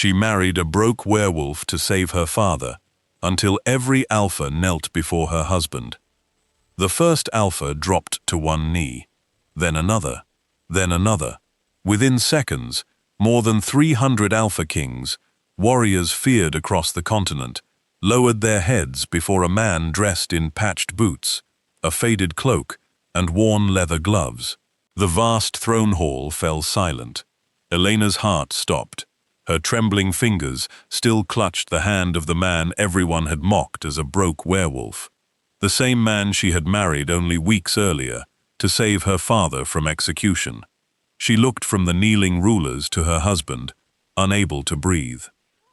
She married a broke werewolf to save her father, until every alpha knelt before her husband. The first alpha dropped to one knee, then another, then another. Within seconds, more than 300 alpha kings, warriors feared across the continent, lowered their heads before a man dressed in patched boots, a faded cloak, and worn leather gloves. The vast throne hall fell silent. Elena's heart stopped. Her trembling fingers still clutched the hand of the man everyone had mocked as a broke werewolf. The same man she had married only weeks earlier to save her father from execution. She looked from the kneeling rulers to her husband, unable to breathe.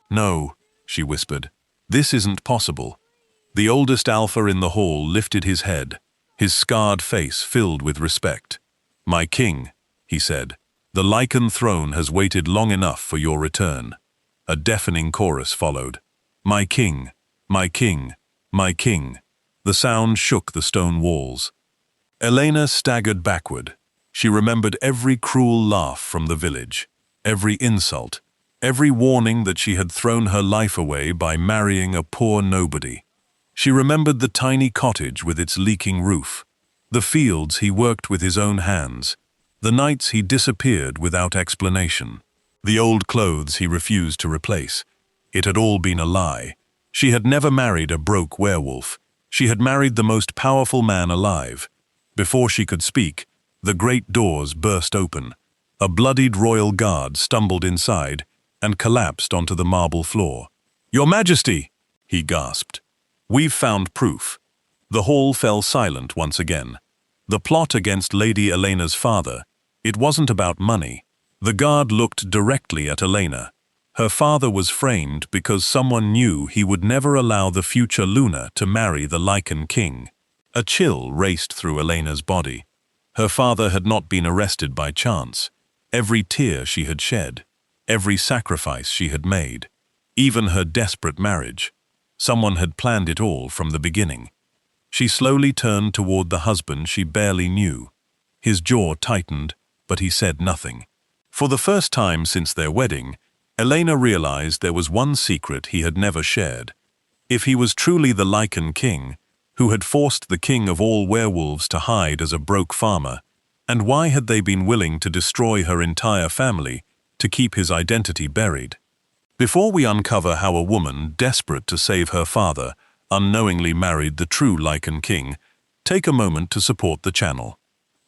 "No," she whispered. "This isn't possible." The oldest alpha in the hall lifted his head, his scarred face filled with respect. "My king," he said, "the Lycan throne has waited long enough for your return." A deafening chorus followed. "My king, my king, my king." The sound shook the stone walls. Elena staggered backward. She remembered every cruel laugh from the village, every insult, every warning that she had thrown her life away by marrying a poor nobody. She remembered the tiny cottage with its leaking roof, the fields he worked with his own hands, the nights he disappeared without explanation, the old clothes he refused to replace. It had all been a lie. She had never married a broke werewolf. She had married the most powerful man alive. Before she could speak, the great doors burst open. A bloodied royal guard stumbled inside and collapsed onto the marble floor. "Your Majesty!" he gasped. "We've found proof." The hall fell silent once again. The plot against Lady Elena's father, it wasn't about money. The guard looked directly at Elena. Her father was framed because someone knew he would never allow the future Luna to marry the Lycan King. A chill raced through Elena's body. Her father had not been arrested by chance. Every tear she had shed, every sacrifice she had made, even her desperate marriage, someone had planned it all from the beginning. She slowly turned toward the husband she barely knew. His jaw tightened, but he said nothing. For the first time since their wedding, Elena realized there was one secret he had never shared. If he was truly the Lycan King, who had forced the king of all werewolves to hide as a broke farmer, and why had they been willing to destroy her entire family to keep his identity buried? Before we uncover how a woman, desperate to save her father, unknowingly married the true Lycan King, take a moment to support the channel.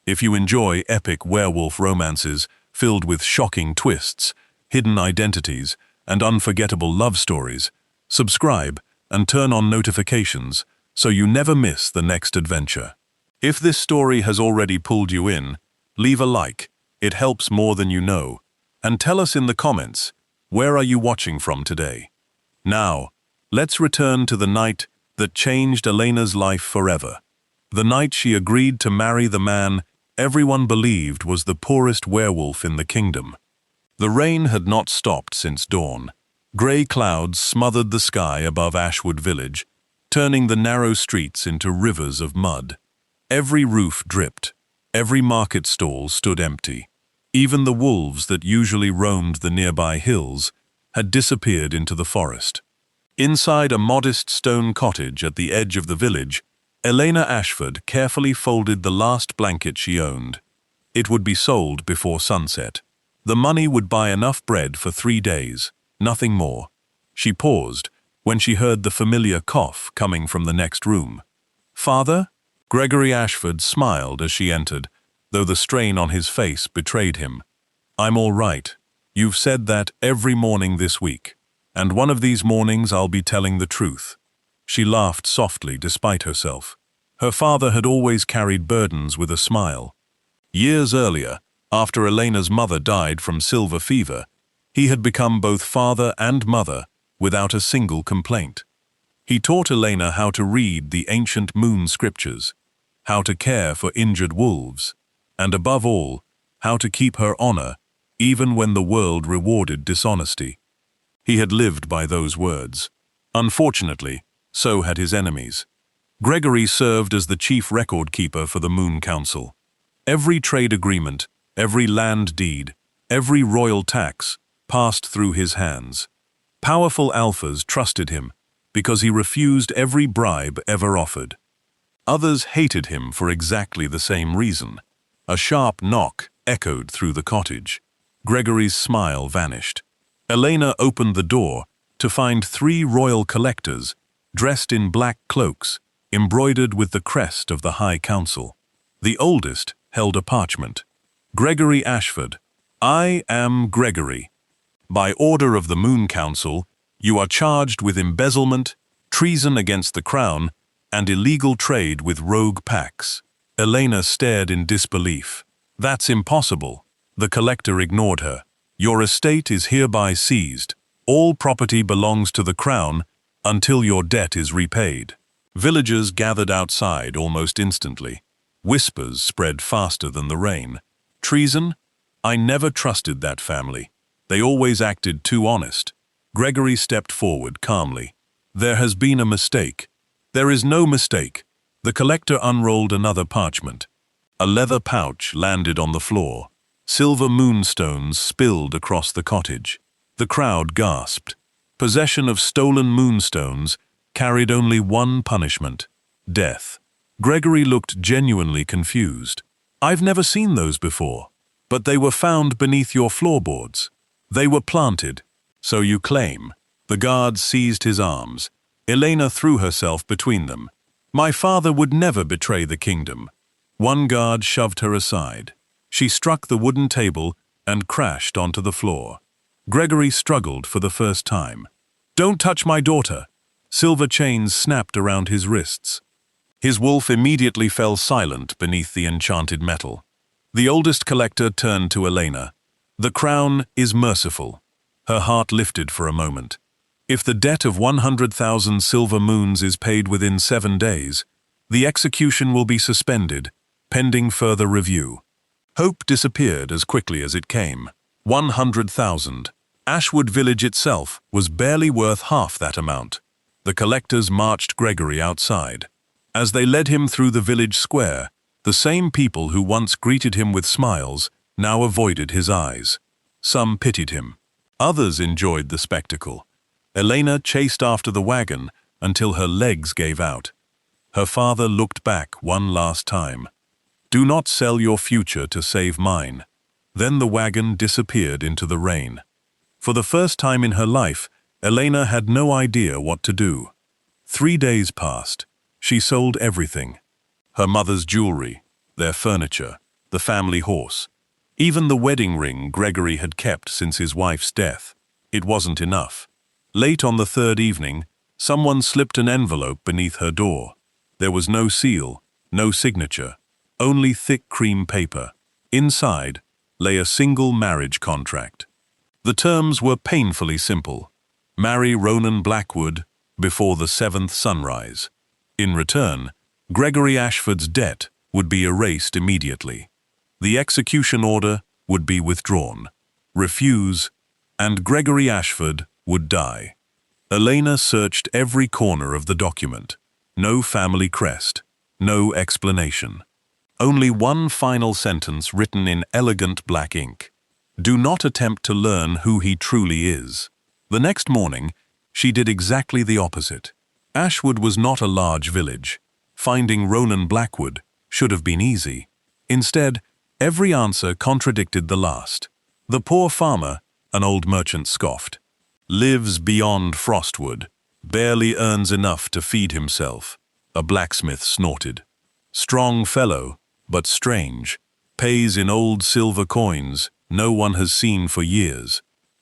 If you enjoy epic werewolf romances filled with shocking twists, hidden identities, and unforgettable love stories, subscribe and turn on notifications so you never miss the next adventure. If this story has already pulled you in, leave a like. It helps more than you know. And tell us in the comments, where are you watching from today? Now, let's return to the night that changed Elena's life forever. The night she agreed to marry the man everyone believed was the poorest werewolf in the kingdom. The rain had not stopped since dawn. Grey clouds smothered the sky above Ashwood Village, turning the narrow streets into rivers of mud. Every roof dripped. Every market stall stood empty. Even the wolves that usually roamed the nearby hills had disappeared into the forest. Inside a modest stone cottage at the edge of the village, Elena Ashford carefully folded the last blanket she owned. It would be sold before sunset. The money would buy enough bread for 3 days, nothing more. She paused when she heard the familiar cough coming from the next room. "Father?" Gregory Ashford smiled as she entered, though the strain on his face betrayed him. "I'm all right. You've said that every morning this week, and one of these mornings I'll be telling the truth." She laughed softly despite herself. Her father had always carried burdens with a smile. Years earlier, after Elena's mother died from silver fever, he had become both father and mother without a single complaint. He taught Elena how to read the ancient moon scriptures, how to care for injured wolves, and above all, how to keep her honor even when the world rewarded dishonesty. He had lived by those words. Unfortunately, so had his enemies. Gregory served as the chief record keeper for the Moon Council. Every trade agreement, every land deed, every royal tax passed through his hands. Powerful alphas trusted him because he refused every bribe ever offered. Others hated him for exactly the same reason. A sharp knock echoed through the cottage. Gregory's smile vanished. Elena opened the door to find 3 royal collectors dressed in black cloaks, embroidered with the crest of the High Council. The oldest held a parchment. Gregory Ashford, I am Gregory. By order of the Moon Council, you are charged with embezzlement, treason against the crown, and illegal trade with rogue pacts. Elena stared in disbelief. That's impossible. The collector ignored her. Your estate is hereby seized. All property belongs to the crown until your debt is repaid. Villagers gathered outside almost instantly. Whispers spread faster than the rain. Treason? I never trusted that family. They always acted too honest. Gregory stepped forward calmly. There has been a mistake. There is no mistake. The collector unrolled another parchment. A leather pouch landed on the floor. Silver moonstones spilled across the cottage. The crowd gasped. Possession of stolen moonstones carried only one punishment: death. Gregory looked genuinely confused. I've never seen those before. But they were found beneath your floorboards. They were planted. So you claim. The guards seized his arms. Elena threw herself between them. My father would never betray the kingdom. One guard shoved her aside. She struck the wooden table and crashed onto the floor. Gregory struggled for the first time. Don't touch my daughter. Silver chains snapped around his wrists. His wolf immediately fell silent beneath the enchanted metal. The oldest collector turned to Elena. The crown is merciful. Her heart lifted for a moment. If the debt of 100,000 silver moons is paid within 7 days, the execution will be suspended, pending further review. Hope disappeared as quickly as it came. 100,000. Ashwood Village itself was barely worth half that amount. The collectors marched Gregory outside. As they led him through the village square, the same people who once greeted him with smiles now avoided his eyes. Some pitied him. Others enjoyed the spectacle. Elena chased after the wagon until her legs gave out. Her father looked back one last time. Do not sell your future to save mine. Then the wagon disappeared into the rain. For the first time in her life, Elena had no idea what to do. 3 days passed. She sold everything. Her mother's jewelry, their furniture, the family horse. Even the wedding ring Gregory had kept since his wife's death. It wasn't enough. Late on the 3rd evening, someone slipped an envelope beneath her door. There was no seal, no signature, only thick cream paper. Inside lay a single marriage contract. The terms were painfully simple. Marry Ronan Blackwood before the 7th sunrise. In return, Gregory Ashford's debt would be erased immediately. The execution order would be withdrawn. Refuse, and Gregory Ashford would die. Elena searched every corner of the document. No family crest, no explanation. Only one final sentence written in elegant black ink. Do not attempt to learn who he truly is. The next morning, she did exactly the opposite. Ashwood was not a large village. Finding Ronan Blackwood should have been easy. Instead, every answer contradicted the last. The poor farmer, an old merchant scoffed, lives beyond Frostwood, barely earns enough to feed himself. A blacksmith snorted. Strong fellow, but strange, pays in old silver coins no one has seen for years.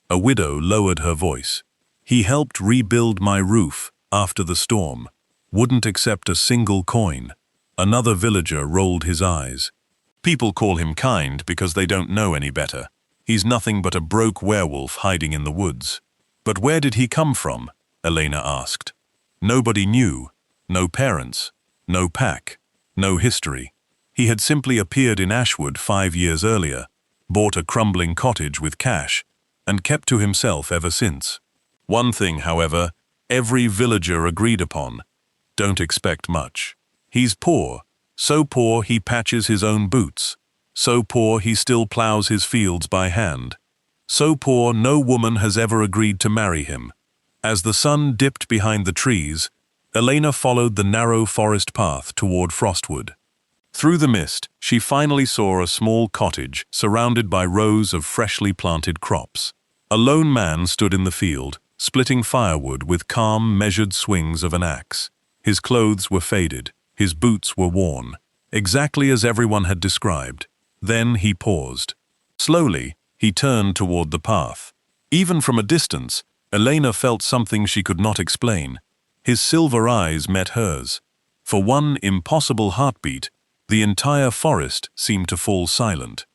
A widow lowered her voice. He helped rebuild my roof after the storm. Wouldn't accept a single coin. Another villager rolled his eyes. People call him kind because they don't know any better. He's nothing but a broke werewolf hiding in the woods. But where did he come from? Elena asked. Nobody knew. No parents. No pack. No history. He had simply appeared in Ashwood 5 years earlier, bought a crumbling cottage with cash, and kept to himself ever since. One thing, however, every villager agreed upon. Don't expect much. He's poor, so poor he patches his own boots, so poor he still plows his fields by hand, so poor no woman has ever agreed to marry him. As the sun dipped behind the trees, Elena followed the narrow forest path toward Frostwood. Through the mist, she finally saw a small cottage surrounded by rows of freshly planted crops. A lone man stood in the field, splitting firewood with calm, measured swings of an axe. His clothes were faded, his boots were worn, exactly as everyone had described. Then he paused. Slowly, he turned toward the path. Even from a distance, Elena felt something she could not explain. His silver eyes met hers. For one impossible heartbeat, the entire forest seemed to fall silent.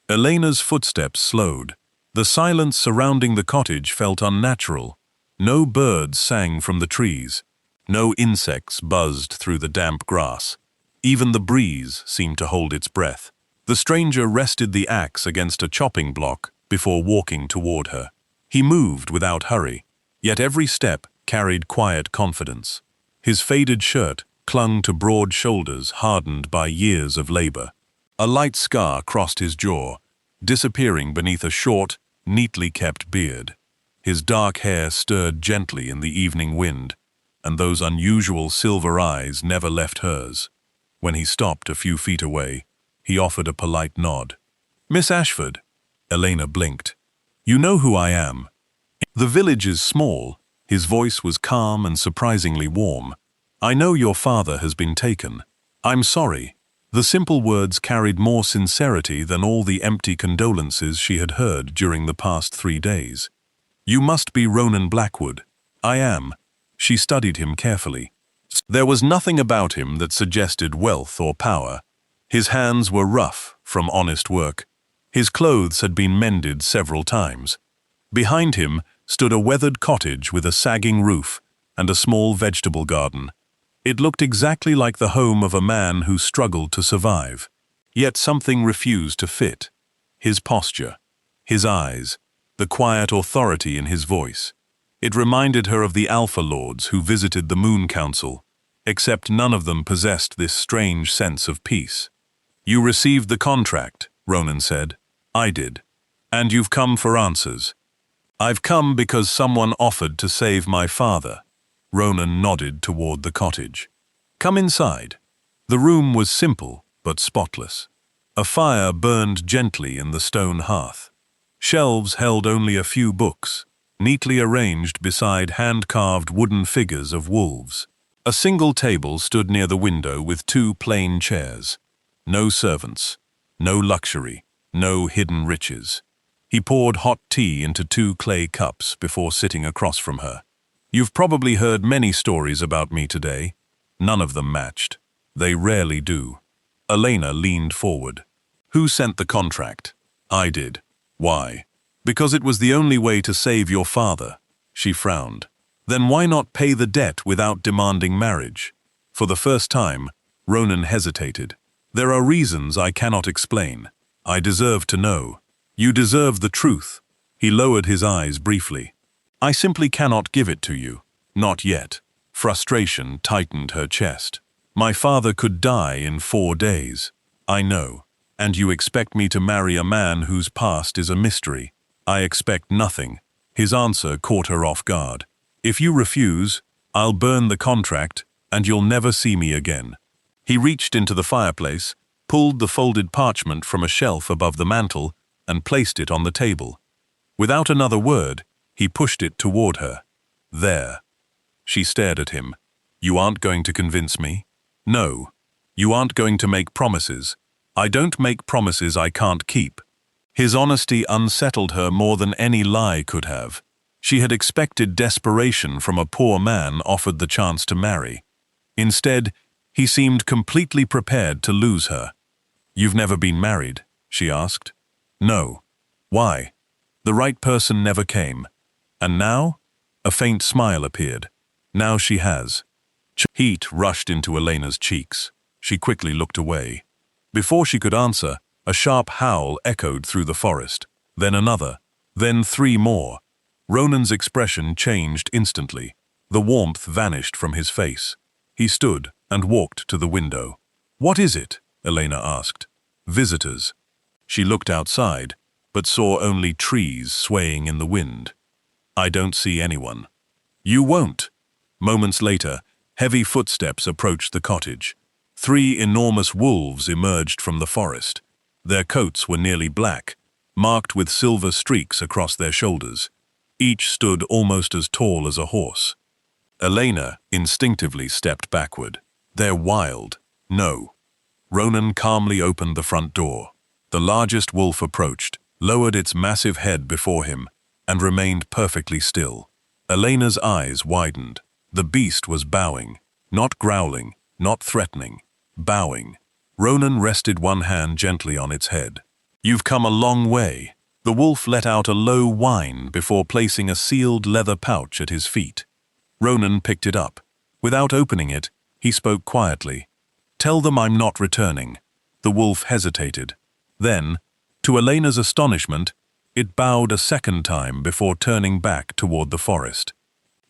Elena's footsteps slowed. The silence surrounding the cottage felt unnatural. No birds sang from the trees. No insects buzzed through the damp grass. Even the breeze seemed to hold its breath. The stranger rested the axe against a chopping block before walking toward her. He moved without hurry, yet every step carried quiet confidence. His faded shirt clung to broad shoulders hardened by years of labor. A light scar crossed his jaw, disappearing beneath a short, neatly kept beard. His dark hair stirred gently in the evening wind, and those unusual silver eyes never left hers. When he stopped a few feet away, he offered a polite nod. "Miss Ashford." Elena blinked. "You know who I am." "The village is small." His voice was calm and surprisingly warm. "I know your father has been taken. I'm sorry." The simple words carried more sincerity than all the empty condolences she had heard during the past 3 days. "You must be Ronan Blackwood." "I am." She studied him carefully. There was nothing about him that suggested wealth or power. His hands were rough from honest work. His clothes had been mended several times. Behind him stood a weathered cottage with a sagging roof and a small vegetable garden. It looked exactly like the home of a man who struggled to survive. Yet something refused to fit. His posture, his eyes, the quiet authority in his voice. It reminded her of the Alpha Lords who visited the Moon Council, except none of them possessed this strange sense of peace. "You received the contract," Ronan said. "I did. And you've come for answers." "I've come because someone offered to save my father." Ronan nodded toward the cottage. "Come inside." The room was simple but spotless. A fire burned gently in the stone hearth. Shelves held only a few books, neatly arranged beside hand-carved wooden figures of wolves. A single table stood near the window with 2 plain chairs. No servants, no luxury, no hidden riches. He poured hot tea into 2 clay cups before sitting across from her. "You've probably heard many stories about me today. None of them matched. They rarely do." Elena leaned forward. "Who sent the contract?" "I did." "Why?" "Because it was the only way to save your father." She frowned. "Then why not pay the debt without demanding marriage?" For the first time, Ronan hesitated. "There are reasons I cannot explain. I deserve to know." "You deserve the truth." He lowered his eyes briefly. "I simply cannot give it to you. Not yet." Frustration tightened her chest. "My father could die in 4 days." "I know. And you expect me to marry a man whose past is a mystery." "I expect nothing." His answer caught her off guard. "If you refuse, I'll burn the contract, and you'll never see me again." He reached into the fireplace, pulled the folded parchment from a shelf above the mantel, and placed it on the table. Without another word, he pushed it toward her. "There." She stared at him. "You aren't going to convince me?" "No. You aren't going to make promises." "I don't make promises I can't keep." His honesty unsettled her more than any lie could have. She had expected desperation from a poor man offered the chance to marry. Instead, he seemed completely prepared to lose her. "You've never been married?" she asked. "No." "Why?" "The right person never came." "And now?" A faint smile appeared. "Now she has." Heat rushed into Elena's cheeks. She quickly looked away. Before she could answer, a sharp howl echoed through the forest. Then another. Then 3 more. Ronan's expression changed instantly. The warmth vanished from his face. He stood and walked to the window. "What is it?" Elena asked. "Visitors." She looked outside, but saw only trees swaying in the wind. "I don't see anyone." You won't. Moments later, heavy footsteps approached the cottage. 3 enormous wolves emerged from the forest. Their coats were nearly black, marked with silver streaks across their shoulders. Each stood almost as tall as a horse. Elena instinctively stepped backward. They're wild. No. Ronan calmly opened the front door. The largest wolf approached, lowered its massive head before him, and remained perfectly still. Elena's eyes widened. The beast was bowing, not growling, not threatening, bowing. Ronan rested one hand gently on its head. You've come a long way. The wolf let out a low whine before placing a sealed leather pouch at his feet. Ronan picked it up. Without opening it, he spoke quietly. Tell them I'm not returning. The wolf hesitated. Then, to Elena's astonishment, it bowed a second time before turning back toward the forest.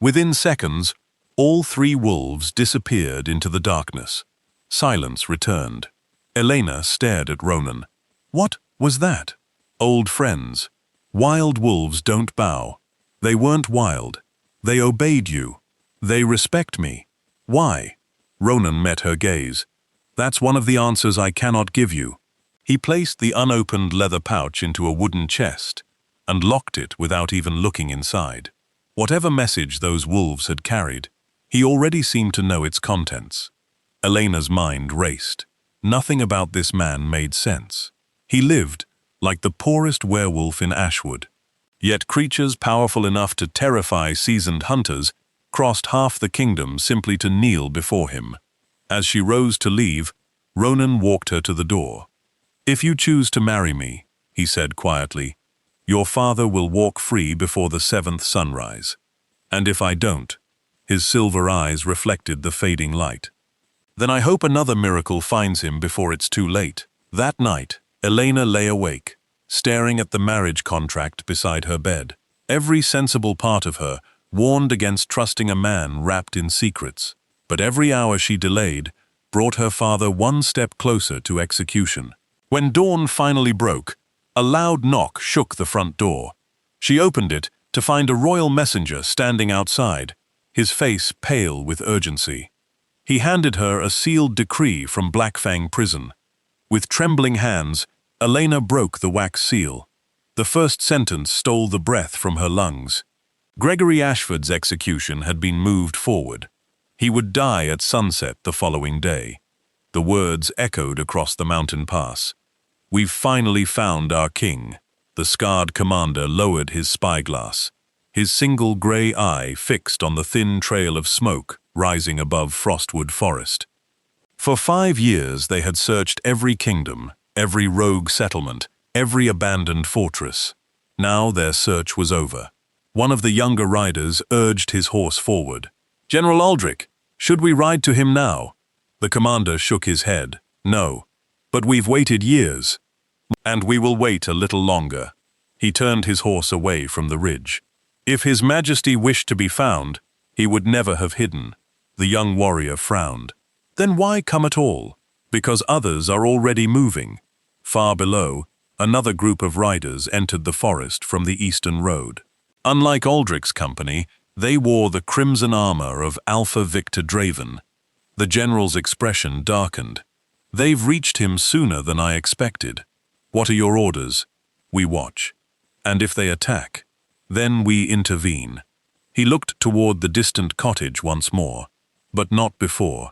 Within seconds, all 3 wolves disappeared into the darkness. Silence returned. Elena stared at Ronan. What was that? Old friends. Wild wolves don't bow. They weren't wild. They obeyed you. They respect me. Why? Ronan met her gaze. That's one of the answers I cannot give you. He placed the unopened leather pouch into a wooden chest and locked it without even looking inside. Whatever message those wolves had carried, he already seemed to know its contents. Elena's mind raced. Nothing about this man made sense. He lived like the poorest werewolf in Ashwood. Yet creatures powerful enough to terrify seasoned hunters crossed half the kingdom simply to kneel before him. As she rose to leave, Ronan walked her to the door. If you choose to marry me, he said quietly, your father will walk free before the 7th sunrise. And if I don't, his silver eyes reflected the fading light. Then I hope another miracle finds him before it's too late. That night, Elena lay awake, staring at the marriage contract beside her bed. Every sensible part of her warned against trusting a man wrapped in secrets. But every hour she delayed brought her father one step closer to execution. When dawn finally broke, a loud knock shook the front door. She opened it to find a royal messenger standing outside, his face pale with urgency. He handed her a sealed decree from Blackfang prison. With trembling hands, Elena broke the wax seal. The first sentence stole the breath from her lungs. Gregory Ashford's execution had been moved forward. He would die at sunset the following day. The words echoed across the mountain pass. We've finally found our king. The scarred commander lowered his spyglass, his single grey eye fixed on the thin trail of smoke rising above Frostwood Forest. For 5 years they had searched every kingdom, every rogue settlement, every abandoned fortress. Now their search was over. One of the younger riders urged his horse forward. General Aldrich, should we ride to him now? The commander shook his head. No, but we've waited years. And we will wait a little longer. He turned his horse away from the ridge. If His Majesty wished to be found, he would never have hidden. The young warrior frowned. Then why come at all? Because others are already moving. Far below, another group of riders entered the forest from the eastern road. Unlike Aldrich's company, they wore the crimson armor of Alpha Victor Draven. The general's expression darkened. They've reached him sooner than I expected. What are your orders? We watch. And if they attack, then we intervene. He looked toward the distant cottage once more, but not before.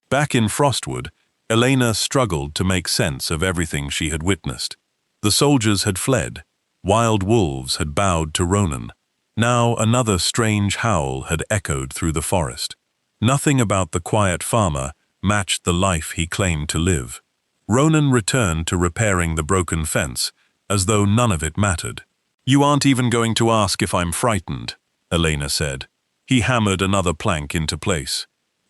Back in Frostwood, Elena struggled to make sense of everything she had witnessed. The soldiers had fled. Wild wolves had bowed to Ronan. Now another strange howl had echoed through the forest. Nothing about the quiet farmer matched the life he claimed to live. Ronan returned to repairing the broken fence, as though none of it mattered. You aren't even going to ask if I'm frightened, Elena said. He hammered another plank into place.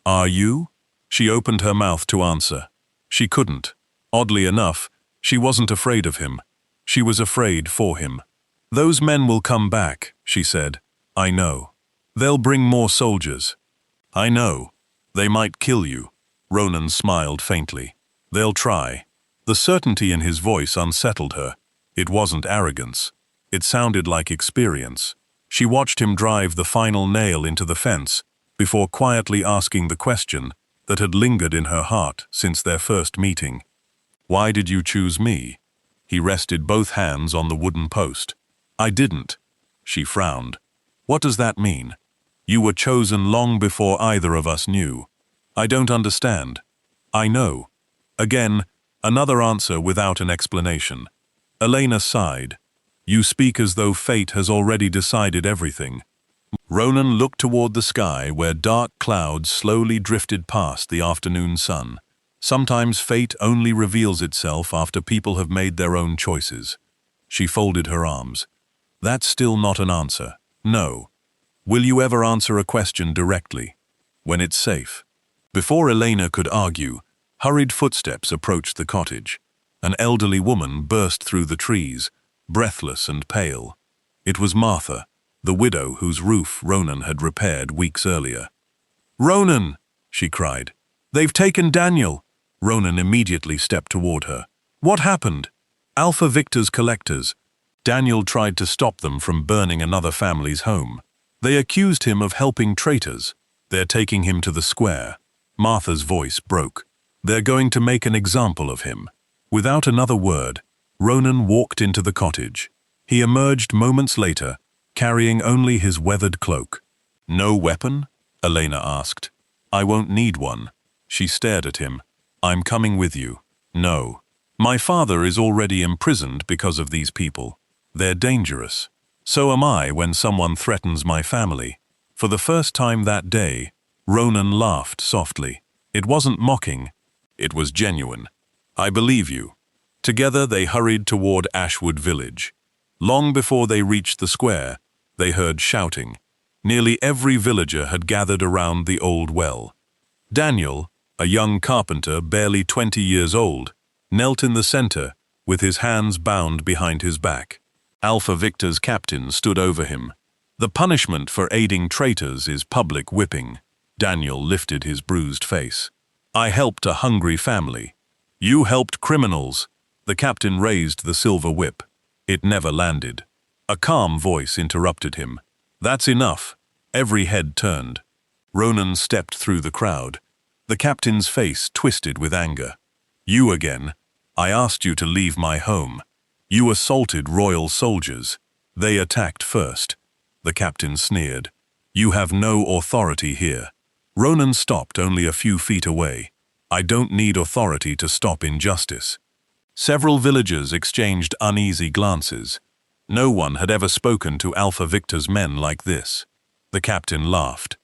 Are you? She opened her mouth to answer. She couldn't. Oddly enough, she wasn't afraid of him. She was afraid for him. Those men will come back, she said. I know. They'll bring more soldiers. I know. They might kill you. Ronan smiled faintly. They'll try. The certainty in his voice unsettled her. It wasn't arrogance. It sounded like experience. She watched him drive the final nail into the fence before quietly asking the question that had lingered in her heart since their first meeting. "Why did you choose me?" He rested both hands on the wooden post. "I didn't." She frowned. "What does that mean?" "You were chosen long before either of us knew." "I don't understand." "I know." Again, another answer without an explanation. Elena sighed. "You speak as though fate has already decided everything." Ronan looked toward the sky where dark clouds slowly drifted past the afternoon sun. Sometimes fate only reveals itself after people have made their own choices. She folded her arms. "That's still not an answer. No. Will you ever answer a question directly? When it's safe?" Before Elena could argue, hurried footsteps approached the cottage. An elderly woman burst through the trees, breathless and pale. It was Martha, the widow whose roof Ronan had repaired weeks earlier. "Ronan!" she cried. "They've taken Daniel!" Ronan immediately stepped toward her. "What happened?" "Alpha Victor's collectors. Daniel tried to stop them from burning another family's home. They accused him of helping traitors. They're taking him to the square." Martha's voice broke. "They're going to make an example of him." Without another word, Ronan walked into the cottage. He emerged moments later, carrying only his weathered cloak. "No weapon?" Elena asked. "I won't need one." She stared at him. "I'm coming with you." "No. My father is already imprisoned because of these people. They're dangerous. So am I when someone threatens my family." For the first time that day, Ronan laughed softly. It wasn't mocking. It was genuine. "I believe you." Together they hurried toward Ashwood Village. Long before they reached the square, they heard shouting. Nearly every villager had gathered around the old well. Daniel, a young carpenter barely 20 years old, knelt in the center with his hands bound behind his back. Alpha Victor's captain stood over him. "The punishment for aiding traitors is public whipping." Daniel lifted his bruised face. "I helped a hungry family." "You helped criminals." The captain raised the silver whip. It never landed. A calm voice interrupted him. "That's enough." Every head turned. Ronan stepped through the crowd. The captain's face twisted with anger. "You again. I asked you to leave my home. You assaulted royal soldiers. They attacked first." The captain sneered. "You have no authority here." Ronan stopped only a few feet away. "I don't need authority to stop injustice." Several villagers exchanged uneasy glances. No one had ever spoken to Alpha Victor's men like this. The captain laughed.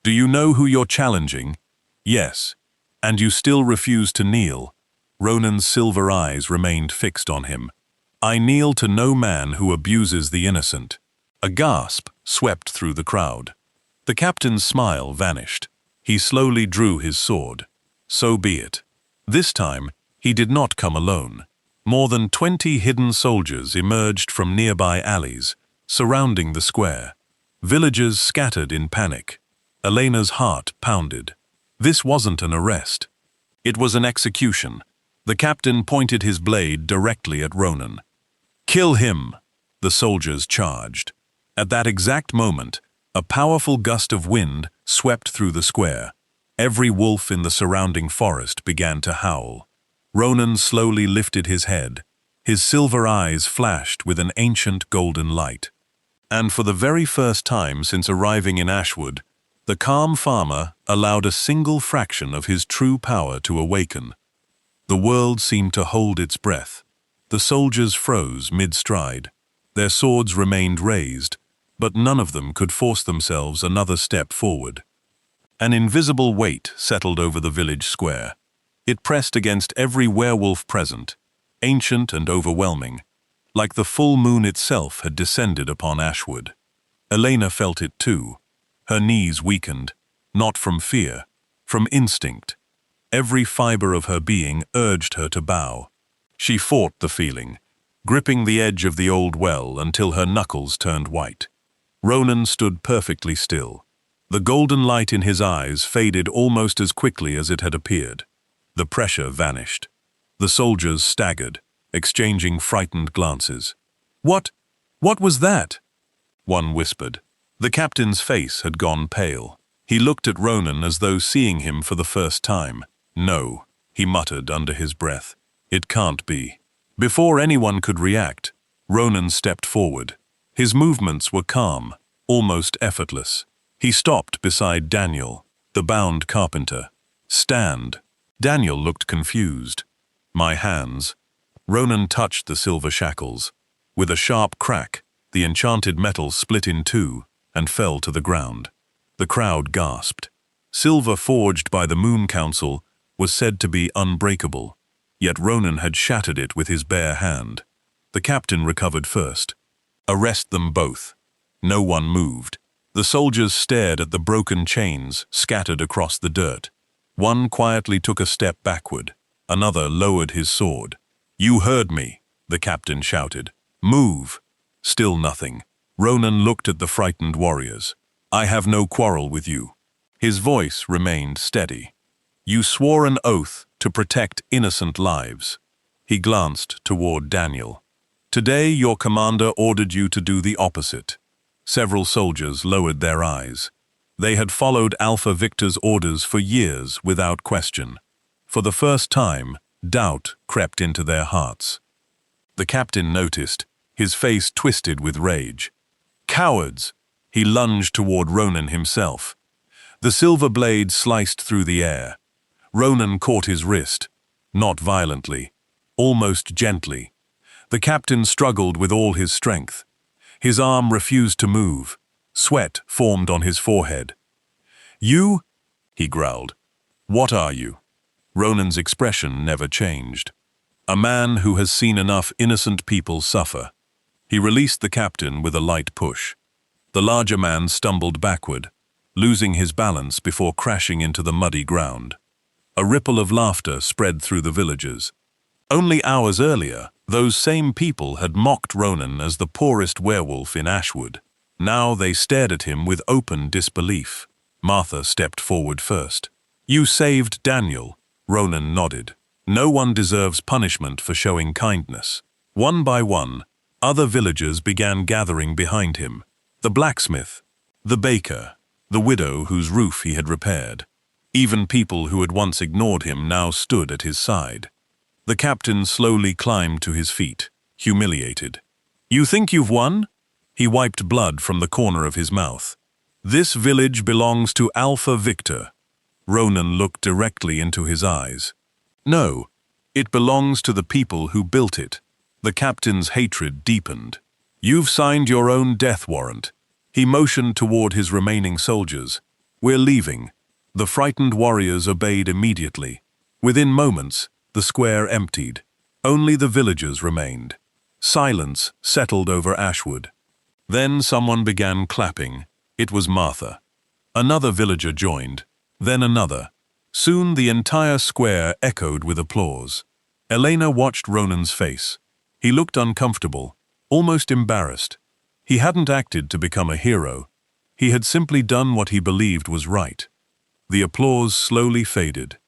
"Do you know who you're challenging?" "Yes." "And you still refuse to kneel?" Ronan's silver eyes remained fixed on him. "I kneel to no man who abuses the innocent." A gasp swept through the crowd. The captain's smile vanished. He slowly drew his sword. So be it. This time, he did not come alone. More than 20 hidden soldiers emerged from nearby alleys, surrounding the square. Villagers scattered in panic. Elena's heart pounded. This wasn't an arrest. It was an execution. The captain pointed his blade directly at Ronan. "Kill him!" The soldiers charged. At that exact moment, a powerful gust of wind swept through the square. Every wolf in the surrounding forest began to howl. Ronan slowly lifted his head. His silver eyes flashed with an ancient golden light. And for the very first time since arriving in Ashwood, the calm farmer allowed a single fraction of his true power to awaken. The world seemed to hold its breath. The soldiers froze mid-stride. Their swords remained raised, but none of them could force themselves another step forward. An invisible weight settled over the village square. It pressed against every werewolf present, ancient and overwhelming, like the full moon itself had descended upon Ashwood. Elena felt it too. Her knees weakened, not from fear, from instinct. Every fiber of her being urged her to bow. She fought the feeling, gripping the edge of the old well until her knuckles turned white. Ronan stood perfectly still. The golden light in his eyes faded almost as quickly as it had appeared. The pressure vanished. The soldiers staggered, exchanging frightened glances. What was that?" one whispered. The captain's face had gone pale. He looked at Ronan as though seeing him for the first time. No, he muttered under his breath. It can't be. Before anyone could react, Ronan stepped forward. His movements were calm, almost effortless. He stopped beside Daniel, the bound carpenter. Stand. Daniel looked confused. My hands. Ronan touched the silver shackles. With a sharp crack, the enchanted metal split in two and fell to the ground. The crowd gasped. Silver forged by the Moon Council was said to be unbreakable, yet Ronan had shattered it with his bare hand. The captain recovered first. Arrest them both. No one moved. The soldiers stared at the broken chains scattered across the dirt. One quietly took a step backward. Another lowered his sword. You heard me, the captain shouted. Move. Still nothing. Ronan looked at the frightened warriors. I have no quarrel with you. His voice remained steady. You swore an oath to protect innocent lives. He glanced toward Daniel. Today your commander ordered you to do the opposite. Several soldiers lowered their eyes. They had followed Alpha Victor's orders for years without question. For the first time, doubt crept into their hearts. The captain noticed, his face twisted with rage. Cowards! He lunged toward Ronan himself. The silver blade sliced through the air. Ronan caught his wrist, not violently, almost gently. The captain struggled with all his strength. His arm refused to move. Sweat formed on his forehead. You? He growled. What are you? Ronan's expression never changed. A man who has seen enough innocent people suffer. He released the captain with a light push. The larger man stumbled backward, losing his balance before crashing into the muddy ground. A ripple of laughter spread through the villagers. Only hours earlier, those same people had mocked Ronan as the poorest werewolf in Ashwood. Now they stared at him with open disbelief. Martha stepped forward first. You saved Daniel. Ronan nodded. No one deserves punishment for showing kindness. One by one, other villagers began gathering behind him. The blacksmith, the baker, the widow whose roof he had repaired. Even people who had once ignored him now stood at his side. The captain slowly climbed to his feet, humiliated. You think you've won? He wiped blood from the corner of his mouth. This village belongs to Alpha Victor. Ronan looked directly into his eyes. No, it belongs to the people who built it. The captain's hatred deepened. You've signed your own death warrant. He motioned toward his remaining soldiers. We're leaving. The frightened warriors obeyed immediately. Within moments, the square emptied. Only the villagers remained. Silence settled over Ashwood. Then someone began clapping. It was Martha. Another villager joined. Then another. Soon the entire square echoed with applause. Elena watched Ronan's face. He looked uncomfortable, almost embarrassed. He hadn't acted to become a hero. He had simply done what he believed was right. The applause slowly faded.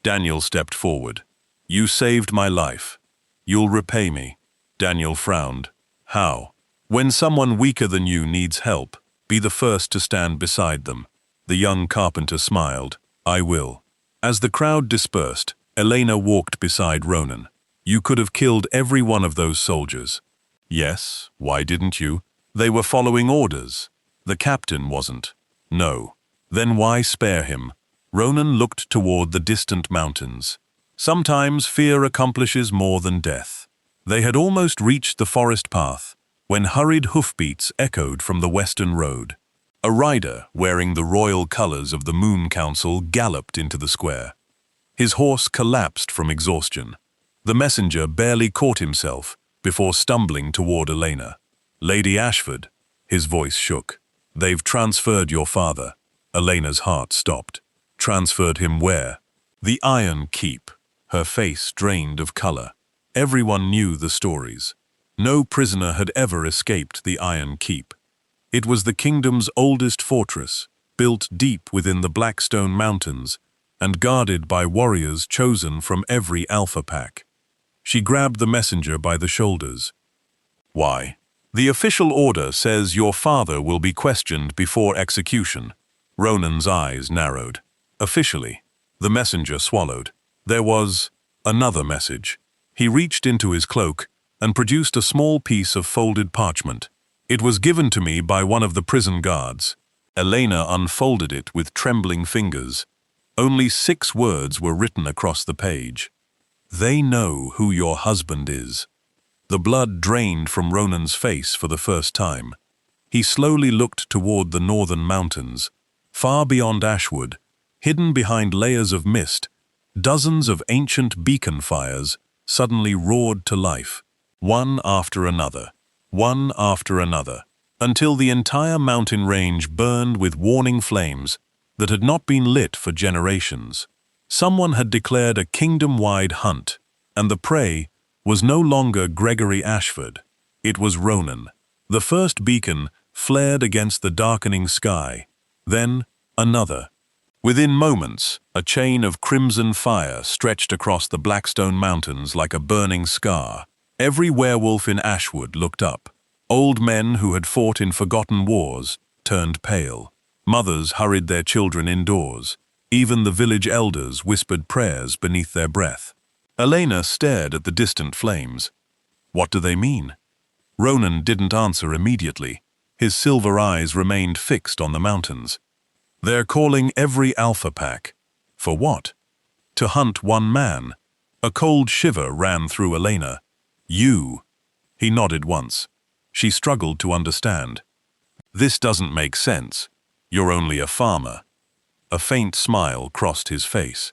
Daniel stepped forward. You saved my life. You'll repay me. Daniel frowned. How? When someone weaker than you needs help, be the first to stand beside them. The young carpenter smiled. I will. As the crowd dispersed, Elena walked beside Ronan. You could have killed every one of those soldiers. Yes, why didn't you? They were following orders. The captain wasn't. No. Then why spare him? Ronan looked toward the distant mountains. Sometimes fear accomplishes more than death. They had almost reached the forest path, when hurried hoofbeats echoed from the western road. A rider, wearing the royal colors of the Moon Council, galloped into the square. His horse collapsed from exhaustion. The messenger barely caught himself before stumbling toward Elena. Lady Ashford, his voice shook. They've transferred your father. Elena's heart stopped. Transferred him where? The Iron Keep. Her face drained of color. Everyone knew the stories. No prisoner had ever escaped the Iron Keep. It was the kingdom's oldest fortress, built deep within the Blackstone Mountains and guarded by warriors chosen from every Alpha Pack. She grabbed the messenger by the shoulders. Why? The official order says your father will be questioned before execution. Ronan's eyes narrowed. Officially. The messenger swallowed. There was another message. He reached into his cloak and produced a small piece of folded parchment. It was given to me by one of the prison guards. Elena unfolded it with trembling fingers. Only 6 words were written across the page. They know who your husband is. The blood drained from Ronan's face for the first time. He slowly looked toward the northern mountains. Far beyond Ashwood, hidden behind layers of mist, dozens of ancient beacon fires suddenly roared to life, one after another, until the entire mountain range burned with warning flames that had not been lit for generations. Someone had declared a kingdom-wide hunt, and the prey was no longer Gregory Ashford. It was Ronan. The first beacon flared against the darkening sky, then another. Within moments, a chain of crimson fire stretched across the Blackstone Mountains like a burning scar. Every werewolf in Ashwood looked up. Old men who had fought in forgotten wars turned pale. Mothers hurried their children indoors. Even the village elders whispered prayers beneath their breath. Elena stared at the distant flames. What do they mean? Ronan didn't answer immediately. His silver eyes remained fixed on the mountains. They're calling every alpha pack. For what? To hunt one man. A cold shiver ran through Elena. You. He nodded once. She struggled to understand. This doesn't make sense. You're only a farmer. A faint smile crossed his face.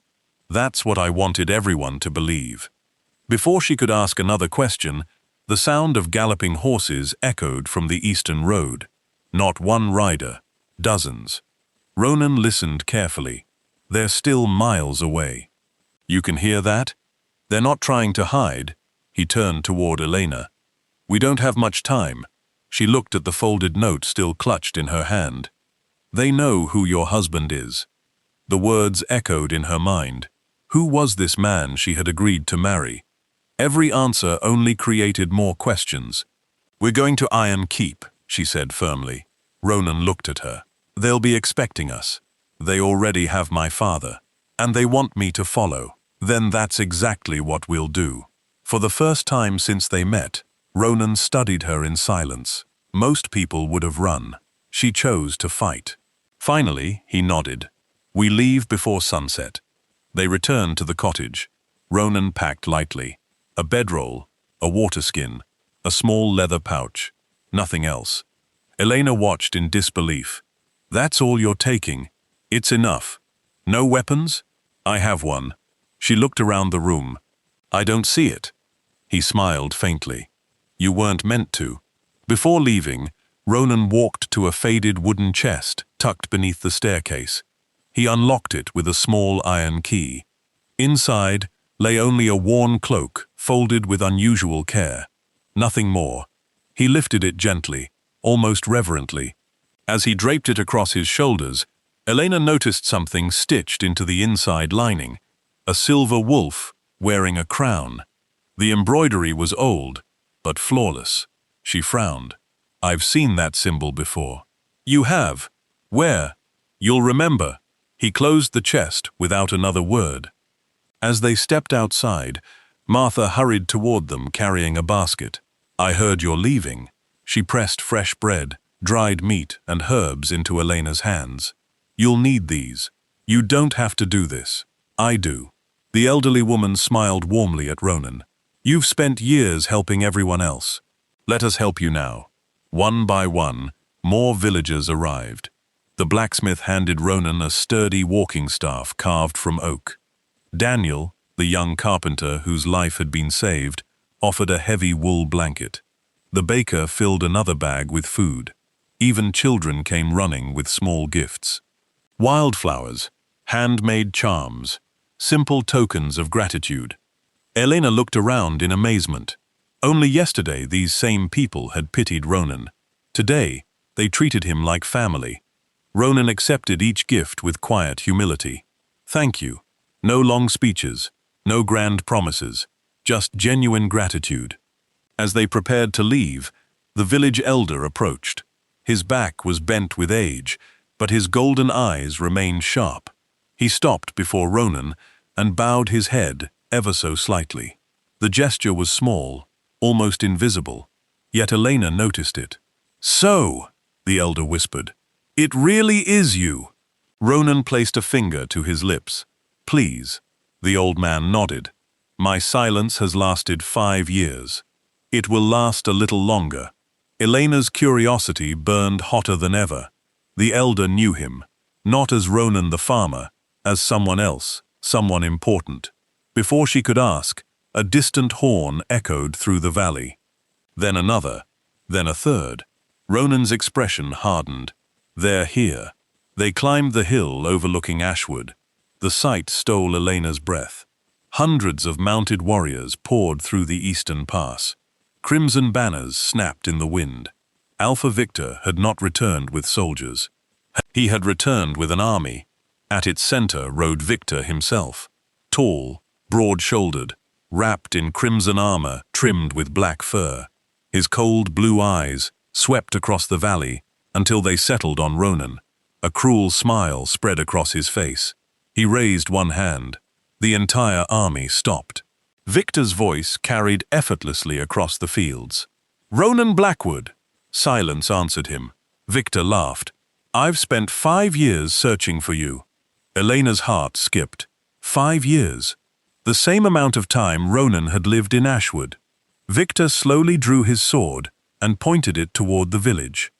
That's what I wanted everyone to believe. Before she could ask another question, the sound of galloping horses echoed from the eastern road. Not one rider, dozens. Ronan listened carefully. They're still miles away. You can hear that? They're not trying to hide. He turned toward Elena. We don't have much time. She looked at the folded note still clutched in her hand. They know who your husband is. The words echoed in her mind. Who was this man she had agreed to marry? Every answer only created more questions. We're going to Iron Keep, she said firmly. Ronan looked at her. They'll be expecting us. They already have my father. And they want me to follow. Then that's exactly what we'll do. For the first time since they met, Ronan studied her in silence. Most people would have run. She chose to fight. Finally, he nodded. We leave before sunset. They returned to the cottage. Ronan packed lightly. A bedroll, a water skin, a small leather pouch. Nothing else. Elena watched in disbelief. That's all you're taking. It's enough. No weapons? I have one. She looked around the room. I don't see it. He smiled faintly. You weren't meant to. Before leaving, Ronan walked to a faded wooden chest tucked beneath the staircase. He unlocked it with a small iron key. Inside lay only a worn cloak, folded with unusual care. Nothing more. He lifted it gently, almost reverently. As he draped it across his shoulders, Elena noticed something stitched into the inside lining. A silver wolf wearing a crown. The embroidery was old, but flawless. She frowned. I've seen that symbol before. You have? Where? You'll remember. He closed the chest without another word. As they stepped outside, Martha hurried toward them carrying a basket. I heard you're leaving. She pressed fresh bread, dried meat, and herbs into Elena's hands. You'll need these. You don't have to do this. I do. The elderly woman smiled warmly at Ronan. You've spent years helping everyone else. Let us help you now. One by one, more villagers arrived. The blacksmith handed Ronan a sturdy walking staff carved from oak. Daniel, the young carpenter whose life had been saved, offered a heavy wool blanket. The baker filled another bag with food. Even children came running with small gifts. Wildflowers, handmade charms, simple tokens of gratitude. Elena looked around in amazement. Only yesterday these same people had pitied Ronan. Today, they treated him like family. Ronan accepted each gift with quiet humility. Thank you. No long speeches, no grand promises, just genuine gratitude. As they prepared to leave, The village elder approached. His back was bent with age, but his golden eyes remained sharp. He stopped before Ronan and bowed his head ever so slightly. The gesture was small, almost invisible, yet Elena noticed it. "So," the elder whispered, "it really is you." Ronan placed a finger to his lips. "Please." The old man nodded. "My silence has lasted 5 years. It will last a little longer." Elena's curiosity burned hotter than ever. The elder knew him, not as Ronan the farmer, as someone else, someone important. Before she could ask, a distant horn echoed through the valley. Then another, then a third. Ronan's expression hardened. "They're here." They climbed the hill overlooking Ashwood. The sight stole Elena's breath. Hundreds of mounted warriors poured through the eastern pass. Crimson banners snapped in the wind. Alpha Victor had not returned with soldiers. He had returned with an army. At its center rode Victor himself, tall, broad-shouldered, wrapped in crimson armor trimmed with black fur. His cold blue eyes swept across the valley until they settled on Ronan. A cruel smile spread across his face. He raised one hand. The entire army stopped. Victor's voice carried effortlessly across the fields. "Ronan Blackwood!" Silence answered him. Victor laughed. "I've spent 5 years searching for you." Elena's heart skipped. 5 years. The same amount of time Ronan had lived in Ashwood. Victor slowly drew his sword and pointed it toward the village.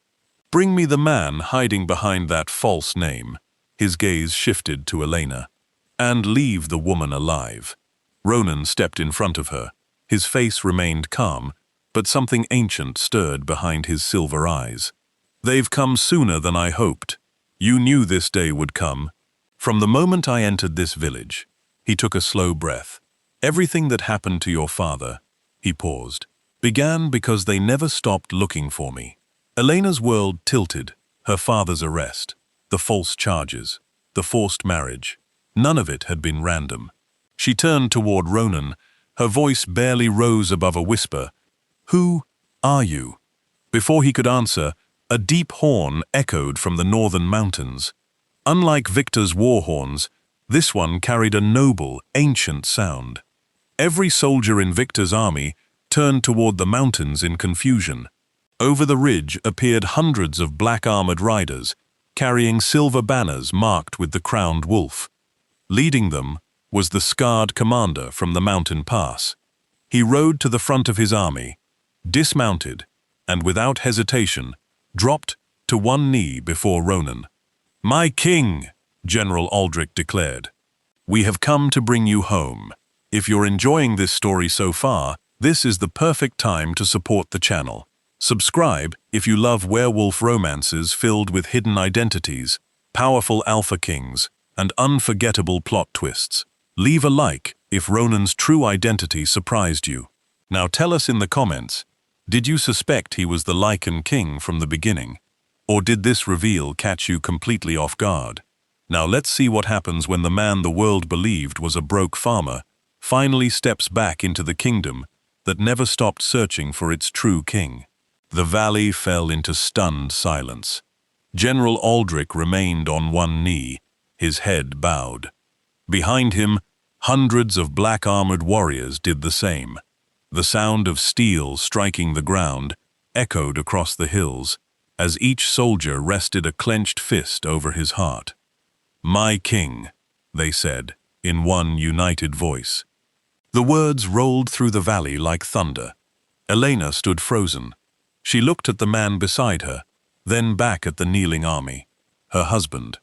"Bring me the man hiding behind that false name." His gaze shifted to Elena. "And leave the woman alive." Ronan stepped in front of her. His face remained calm, but something ancient stirred behind his silver eyes. "They've come sooner than I hoped. You knew this day would come. From the moment I entered this village." He took a slow breath. "Everything that happened to your father," he paused, "began because they never stopped looking for me." Elena's world tilted. Her father's arrest, the false charges, the forced marriage. None of it had been random. She turned toward Ronan. Her voice barely rose above a whisper. "Who are you?" Before he could answer, a deep horn echoed from the northern mountains. Unlike Victor's war horns, this one carried a noble, ancient sound. Every soldier in Victor's army turned toward the mountains in confusion. Over the ridge appeared hundreds of black-armored riders, carrying silver banners marked with the crowned wolf. Leading them was the scarred commander from the mountain pass. He rode to the front of his army, dismounted, and without hesitation, dropped to one knee before Ronan. "My king," General Aldrich declared, "we have come to bring you home. If you're enjoying this story so far, this is the perfect time to support the channel. Subscribe if you love werewolf romances filled with hidden identities, powerful alpha kings, and unforgettable plot twists. Leave a like if Ronan's true identity surprised you. Now tell us in the comments, did you suspect he was the Lycan King from the beginning? Or did this reveal catch you completely off guard? Now let's see what happens when the man the world believed was a broke farmer finally steps back into the kingdom that never stopped searching for its true king. The valley fell into stunned silence. General Aldrich remained on one knee, his head bowed. Behind him, hundreds of black-armored warriors did the same. The sound of steel striking the ground echoed across the hills as each soldier rested a clenched fist over his heart. "My king," they said, in one united voice. The words rolled through the valley like thunder. Elena stood frozen. She looked at the man beside her, then back at the kneeling army. Her husband,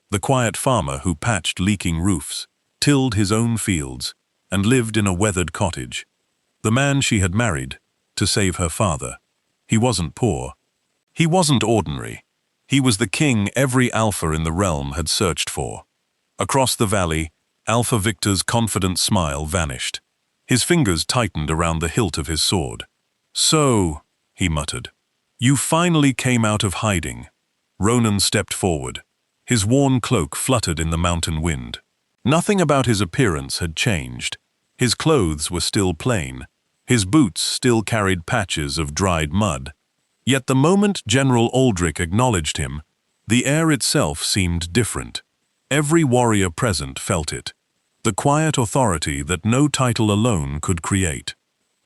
the quiet farmer who patched leaking roofs, tilled his own fields, and lived in a weathered cottage. The man she had married to save her father. He wasn't poor. He wasn't ordinary. He was the king every alpha in the realm had searched for. Across the valley, Alpha Victor's confident smile vanished. His fingers tightened around the hilt of his sword. "So," he muttered, "you finally came out of hiding." Ronan stepped forward. His worn cloak fluttered in the mountain wind. Nothing about his appearance had changed. His clothes were still plain. His boots still carried patches of dried mud. Yet the moment General Aldrich acknowledged him, the air itself seemed different. Every warrior present felt it, the quiet authority that no title alone could create.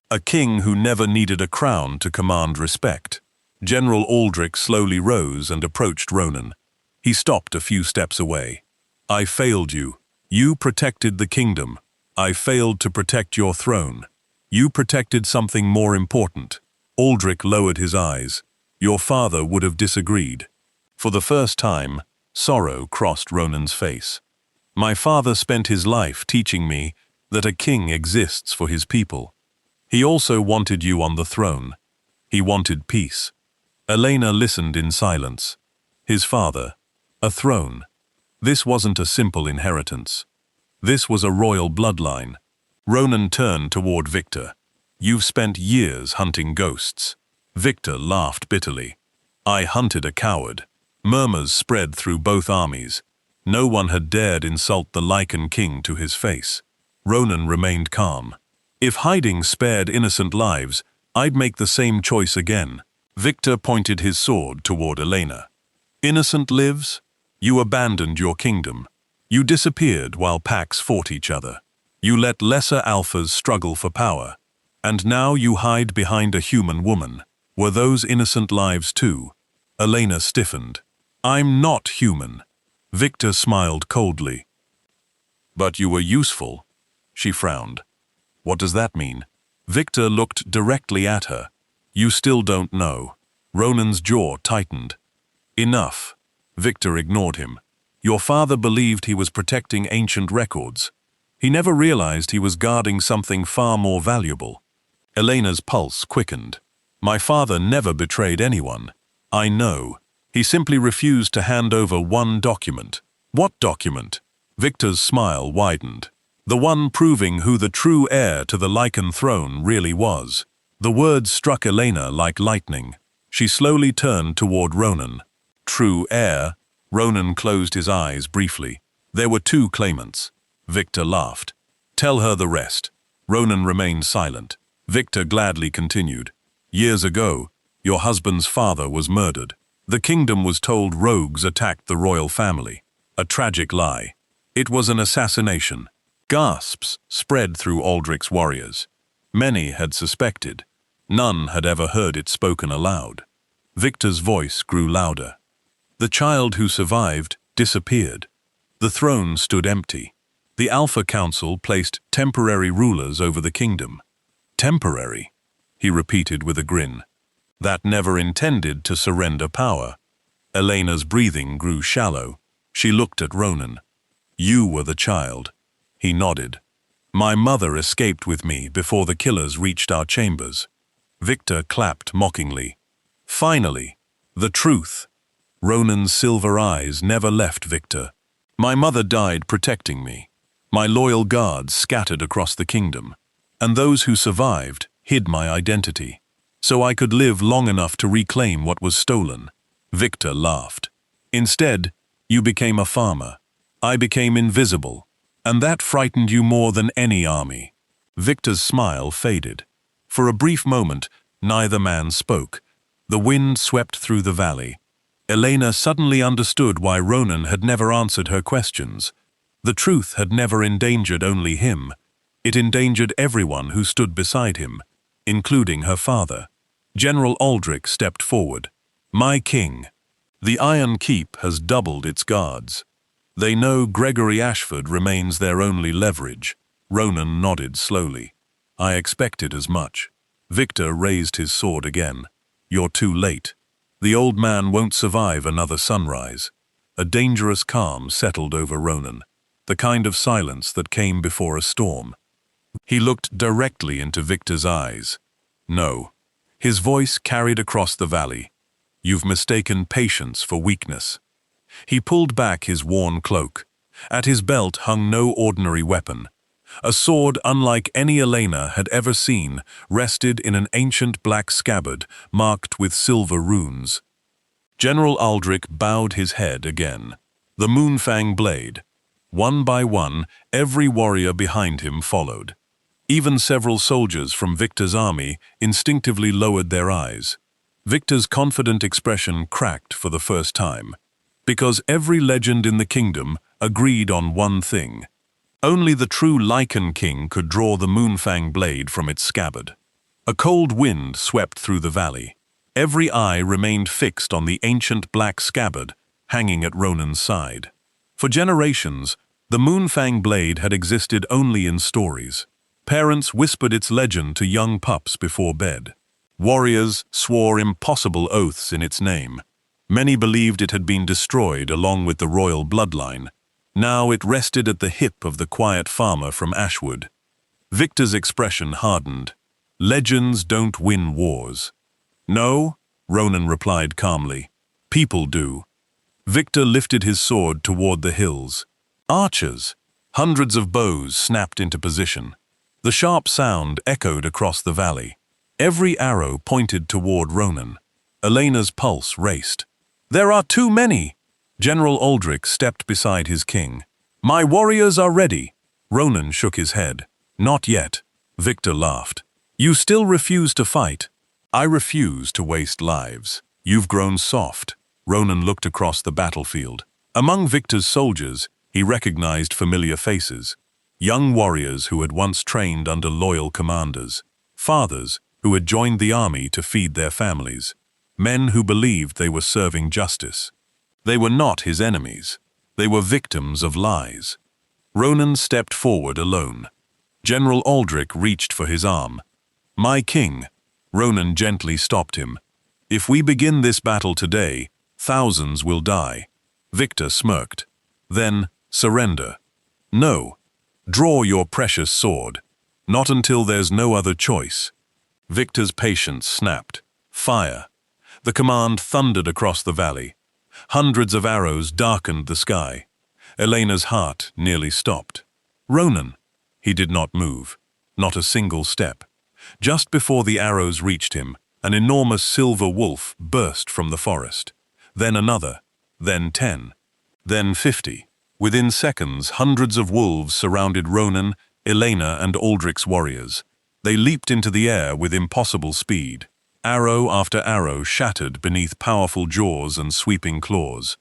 A king who never needed a crown to command respect. General Aldrich slowly rose and approached Ronan. He stopped a few steps away. "I failed you. You protected the kingdom. I failed to protect your throne. You protected something more important." Aldrich lowered his eyes. "Your father would have disagreed." For the first time, sorrow crossed Ronan's face. "My father spent his life teaching me that a king exists for his people. He also wanted you on the throne. He wanted peace." Elena listened in silence. His father, a throne. This wasn't a simple inheritance. This was a royal bloodline. Ronan turned toward Victor. "You've spent years hunting ghosts." Victor laughed bitterly. "I hunted a coward." Murmurs spread through both armies. No one had dared insult the Lycan King to his face. Ronan remained calm. "If hiding spared innocent lives, I'd make the same choice again." Victor pointed his sword toward Elena. "Innocent lives? You abandoned your kingdom. You disappeared while packs fought each other. You let lesser alphas struggle for power. And now you hide behind a human woman. Were those innocent lives too?" Elena stiffened. "I'm not human." Victor smiled coldly. "But you were useful." She frowned. "What does that mean?" Victor looked directly at her. "You still don't know." Ronan's jaw tightened. "Enough." Victor ignored him. "Your father believed he was protecting ancient records. He never realized he was guarding something far more valuable." Elena's pulse quickened. "My father never betrayed anyone. I know. He simply refused to hand over one document." "What document?" Victor's smile widened. "The one proving who the true heir to the Lycan throne really was." The words struck Elena like lightning. She slowly turned toward Ronan. "True heir?" Ronan closed his eyes briefly. "There were two claimants." Victor laughed. "Tell her the rest." Ronan remained silent. Victor gladly continued. "Years ago, your husband's father was murdered. The kingdom was told rogues attacked the royal family. A tragic lie. It was an assassination." Gasps spread through Aldrich's warriors. Many had suspected. None had ever heard it spoken aloud. Victor's voice grew louder. "The child who survived disappeared. The throne stood empty. The Alpha Council placed temporary rulers over the kingdom." "Temporary," he repeated with a grin. "That never intended to surrender power." Elena's breathing grew shallow. She looked at Ronan. "You were the child." He nodded. "My mother escaped with me before the killers reached our chambers." Victor clapped mockingly. "Finally, the truth." Ronan's silver eyes never left Victor. "My mother died protecting me. My loyal guards scattered across the kingdom, and those who survived hid my identity, so I could live long enough to reclaim what was stolen." Victor laughed. "Instead, you became a farmer. I became invisible, and that frightened you more than any army." Victor's smile faded. For a brief moment, neither man spoke. The wind swept through the valley. Elena suddenly understood why Ronan had never answered her questions. The truth had never endangered only him. It endangered everyone who stood beside him, including her father. General Aldrich stepped forward. "My king, the Iron Keep has doubled its guards. They know Gregory Ashford remains their only leverage." Ronan nodded slowly. "I expected as much." Victor raised his sword again. "You're too late. The old man won't survive another sunrise." A dangerous calm settled over Ronan, the kind of silence that came before a storm. He looked directly into Victor's eyes. "No." His voice carried across the valley. "You've mistaken patience for weakness." He pulled back his worn cloak. At his belt hung no ordinary weapon. A sword unlike any Elena had ever seen rested in an ancient black scabbard marked with silver runes. General Aldrich bowed his head again. The Moonfang blade. One by one, every warrior behind him followed. Even several soldiers from Victor's army instinctively lowered their eyes. Victor's confident expression cracked for the first time, because every legend in the kingdom agreed on one thing. Only the true Lycan King could draw the Moonfang blade from its scabbard. A cold wind swept through the valley. Every eye remained fixed on the ancient black scabbard hanging at Ronan's side. For generations, the Moonfang blade had existed only in stories. Parents whispered its legend to young pups before bed. Warriors swore impossible oaths in its name. Many believed it had been destroyed along with the royal bloodline. Now it rested at the hip of the quiet farmer from Ashwood. Victor's expression hardened. Legends don't win wars. No, Ronan replied calmly. People do. Victor lifted his sword toward the hills. Archers! Hundreds of bows snapped into position. The sharp sound echoed across the valley. Every arrow pointed toward Ronan. Elena's pulse raced. There are too many! General Aldrich stepped beside his king. My warriors are ready. Ronan shook his head. Not yet. Victor laughed. You still refuse to fight. I refuse to waste lives. You've grown soft. Ronan looked across the battlefield. Among Victor's soldiers, he recognized familiar faces. Young warriors who had once trained under loyal commanders. Fathers who had joined the army to feed their families. Men who believed they were serving justice. They were not his enemies. They were victims of lies. Ronan stepped forward alone. General Aldrich reached for his arm. My king. Ronan gently stopped him. If we begin this battle today, thousands will die. Victor smirked. Then, surrender. No. Draw your precious sword. Not until there's no other choice. Victor's patience snapped. Fire. The command thundered across the valley. Hundreds of arrows darkened the sky. Elena's heart nearly stopped. Ronan. He did not move. Not a single step. Just before the arrows reached him, an enormous silver wolf burst from the forest. Then another. Then 10. Then 50. Within seconds, hundreds of wolves surrounded Ronan, Elena, and Aldrich's warriors. They leaped into the air with impossible speed. Arrow after arrow shattered beneath powerful jaws and sweeping claws.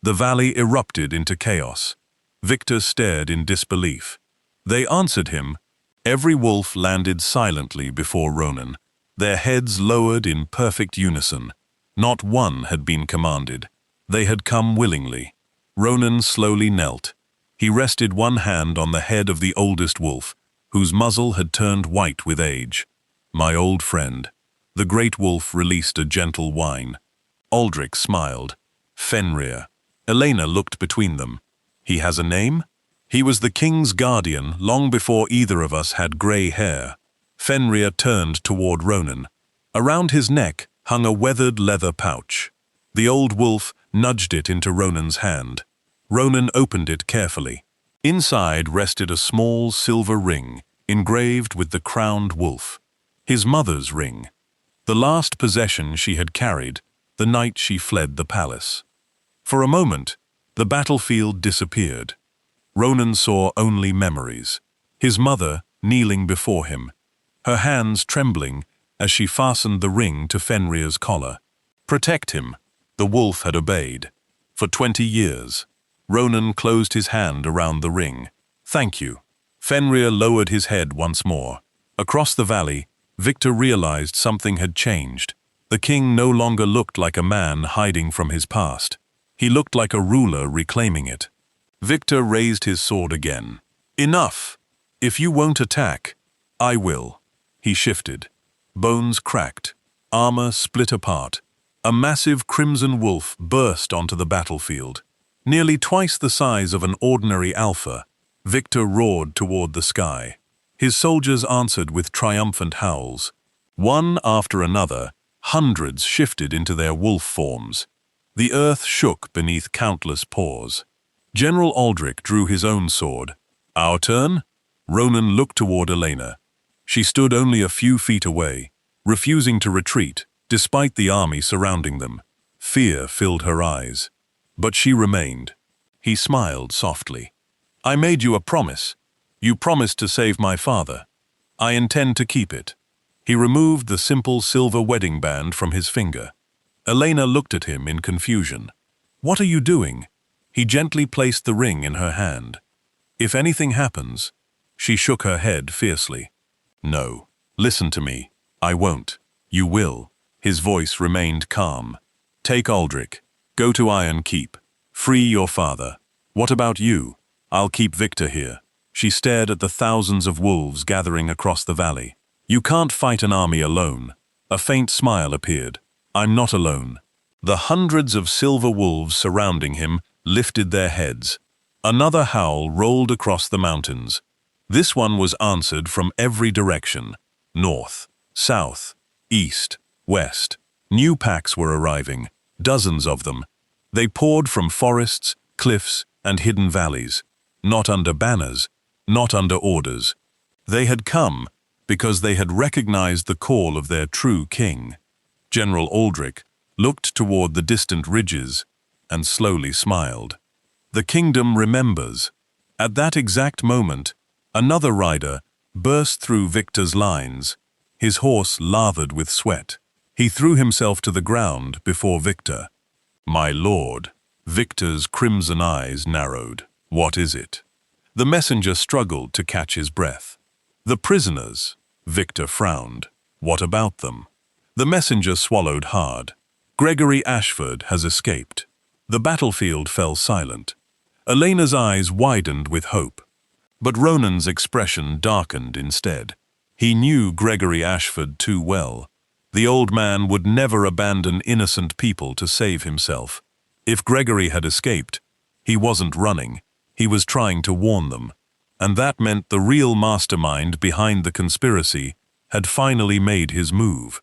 The valley erupted into chaos. Victor stared in disbelief. They answered him. Every wolf landed silently before Ronan, their heads lowered in perfect unison. Not one had been commanded. They had come willingly. Ronan slowly knelt. He rested one hand on the head of the oldest wolf, whose muzzle had turned white with age. My old friend. The great wolf released a gentle whine. Aldrich smiled. Fenrir. Elena looked between them. He has a name? He was the king's guardian long before either of us had grey hair. Fenrir turned toward Ronan. Around his neck hung a weathered leather pouch. The old wolf nudged it into Ronan's hand. Ronan opened it carefully. Inside rested a small silver ring, engraved with the crowned wolf. His mother's ring. The last possession she had carried, the night she fled the palace. For a moment, the battlefield disappeared. Ronan saw only memories. His mother kneeling before him, her hands trembling as she fastened the ring to Fenrir's collar. Protect him. The wolf had obeyed. For 20 years. Ronan closed his hand around the ring. Thank you. Fenrir lowered his head once more. Across the valley, Victor realized something had changed. The king no longer looked like a man hiding from his past. He looked like a ruler reclaiming it. Victor raised his sword again. Enough! If you won't attack, I will. He shifted. Bones cracked. Armor split apart. A massive crimson wolf burst onto the battlefield. Nearly twice the size of an ordinary alpha, Victor roared toward the sky. His soldiers answered with triumphant howls. One after another, hundreds shifted into their wolf forms. The earth shook beneath countless paws. General Aldrich drew his own sword. Our turn? Ronan looked toward Elena. She stood only a few feet away, refusing to retreat, despite the army surrounding them. Fear filled her eyes. But she remained. He smiled softly. I made you a promise. You promised to save my father. I intend to keep it. He removed the simple silver wedding band from his finger. Elena looked at him in confusion. "What are you doing?" He gently placed the ring in her hand. "If anything happens..." She shook her head fiercely. "No. Listen to me. I won't. You will." His voice remained calm. "Take Aldrich. Go to Iron Keep. Free your father. What about you? I'll keep Victor here." She stared at the thousands of wolves gathering across the valley. "You can't fight an army alone." A faint smile appeared. "I'm not alone." The hundreds of silver wolves surrounding him lifted their heads. Another howl rolled across the mountains. This one was answered from every direction. North, south, east, west. New packs were arriving, dozens of them. They poured from forests, cliffs, and hidden valleys. Not under banners, not under orders. They had come because they had recognized the call of their true king. General Aldrich looked toward the distant ridges and slowly smiled. The kingdom remembers. At that exact moment, another rider burst through Victor's lines. His horse lathered with sweat. He threw himself to the ground before Victor. "My lord." Victor's crimson eyes narrowed. "What is it?" The messenger struggled to catch his breath. "The prisoners." Victor frowned. "What about them?" The messenger swallowed hard. "Gregory Ashford has escaped." The battlefield fell silent. Elena's eyes widened with hope. But Ronan's expression darkened instead. He knew Gregory Ashford too well. The old man would never abandon innocent people to save himself. If Gregory had escaped, he wasn't running. He was trying to warn them. And that meant the real mastermind behind the conspiracy had finally made his move.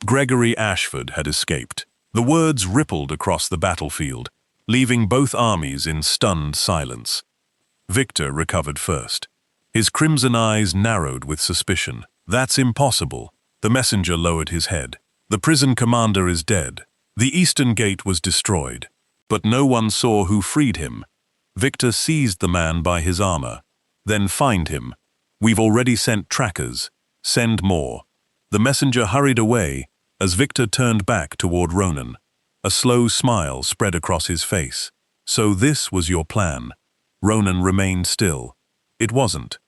Gregory Ashford had escaped. The words rippled across the battlefield, leaving both armies in stunned silence. Victor recovered first. His crimson eyes narrowed with suspicion. "That's impossible." The messenger lowered his head. "The prison commander is dead. The eastern gate was destroyed. But no one saw who freed him." Victor seized the man by his armor. "Then find him. We've already sent trackers. Send more." The messenger hurried away as Victor turned back toward Ronan. A slow smile spread across his face. "So this was your plan." Ronan remained still. "It wasn't."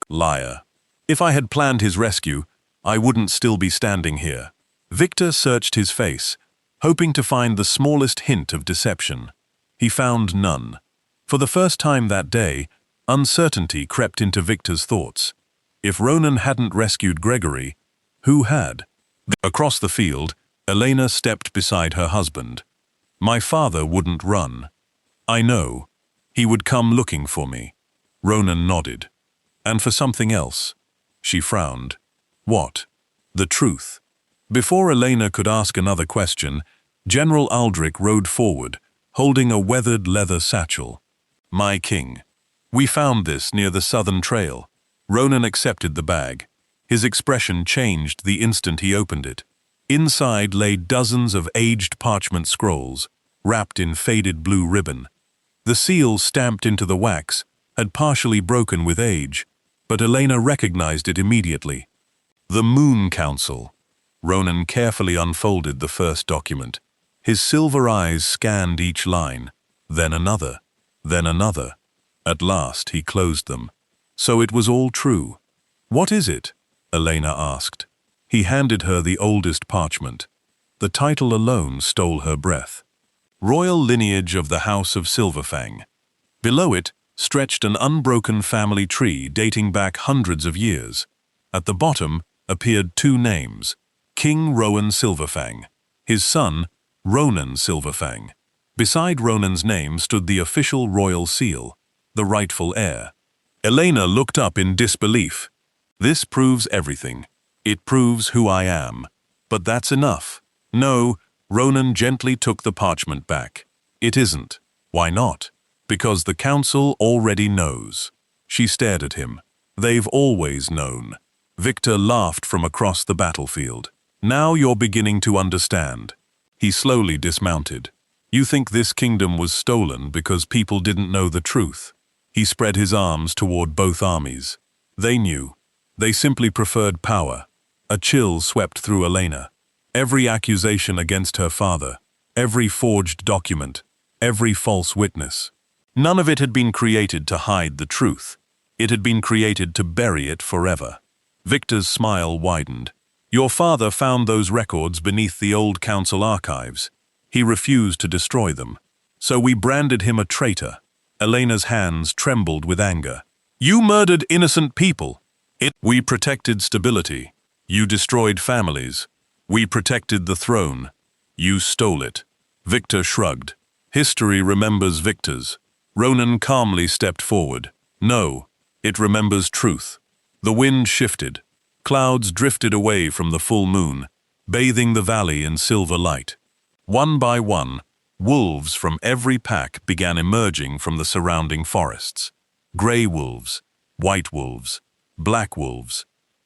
"Liar. If I had planned his rescue, I wouldn't still be standing here." Victor searched his face, hoping to find the smallest hint of deception. He found none. For the first time that day, uncertainty crept into Victor's thoughts. If Ronan hadn't rescued Gregory, who had? Across the field, Elena stepped beside her husband. "My father wouldn't run." "I know. He would come looking for me." Ronan nodded. "And for something else." She frowned. "What?" "The truth." Before Elena could ask another question, General Aldrich rode forward, holding a weathered leather satchel. "My king. We found this near the southern trail." Ronan accepted the bag. His expression changed the instant he opened it. Inside lay dozens of aged parchment scrolls, wrapped in faded blue ribbon. The seal stamped into the wax had partially broken with age, but Elena recognized it immediately. The Moon Council. Ronan carefully unfolded the first document. His silver eyes scanned each line, then another, then another. At last he closed them. So it was all true. "What is it?" Elena asked. He handed her the oldest parchment. The title alone stole her breath. Royal Lineage of the House of Silverfang. Below it stretched an unbroken family tree dating back hundreds of years. At the bottom appeared two names: King Rowan Silverfang, his son, Ronan Silverfang. Beside Ronan's name stood the official royal seal, the rightful heir. Elena looked up in disbelief. "This proves everything. It proves who I am. But that's enough." "No," Ronan gently took the parchment back. "It isn't." "Why not?" "Because the council already knows." She stared at him. "They've always known." Victor laughed from across the battlefield. "Now you're beginning to understand." He slowly dismounted. "You think this kingdom was stolen because people didn't know the truth?" He spread his arms toward both armies. "They knew. They simply preferred power. A chill swept through Elena. Every accusation against her father, every forged document, every false witness. None of it had been created to hide the truth. It had been created to bury it forever. Victor's smile widened. Your father found those records beneath the old council archives. He refused to destroy them. So we branded him a traitor. Elena's hands trembled with anger. You murdered innocent people. We protected stability. You destroyed families. We protected the throne. You stole it. Victor shrugged. History remembers victors. Ronan calmly stepped forward. No, it remembers truth. The wind shifted. Clouds drifted away from the full moon, bathing the valley in silver light. One by one, wolves from every pack began emerging from the surrounding forests. Grey wolves, white wolves, black wolves.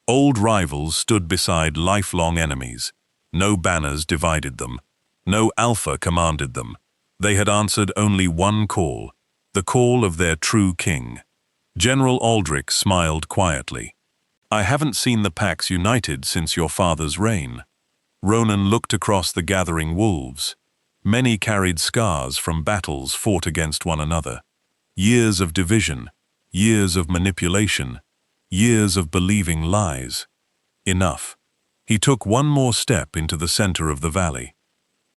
Old rivals stood beside lifelong enemies. No banners divided them. No alpha commanded them. They had answered only one call, the call of their true king. General Aldrich smiled quietly. I haven't seen the packs united since your father's reign. Ronan looked across the gathering wolves. Many carried scars from battles fought against one another. Years of division, years of manipulation, years of believing lies. Enough. He took one more step into the center of the valley.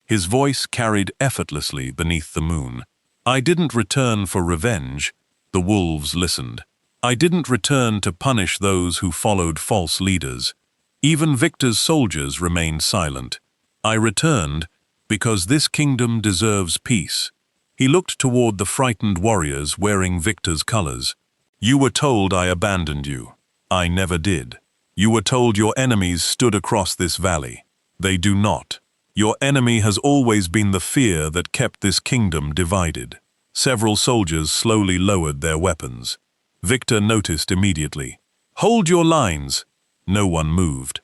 His voice carried effortlessly beneath the moon. I didn't return for revenge. The wolves listened. I didn't return to punish those who followed false leaders. Even Victor's soldiers remained silent. I returned because this kingdom deserves peace. He looked toward the frightened warriors wearing Victor's colors. You were told I abandoned you. I never did. You were told your enemies stood across this valley. They do not. Your enemy has always been the fear that kept this kingdom divided. Several soldiers slowly lowered their weapons. Victor noticed immediately. Hold your lines! No one moved.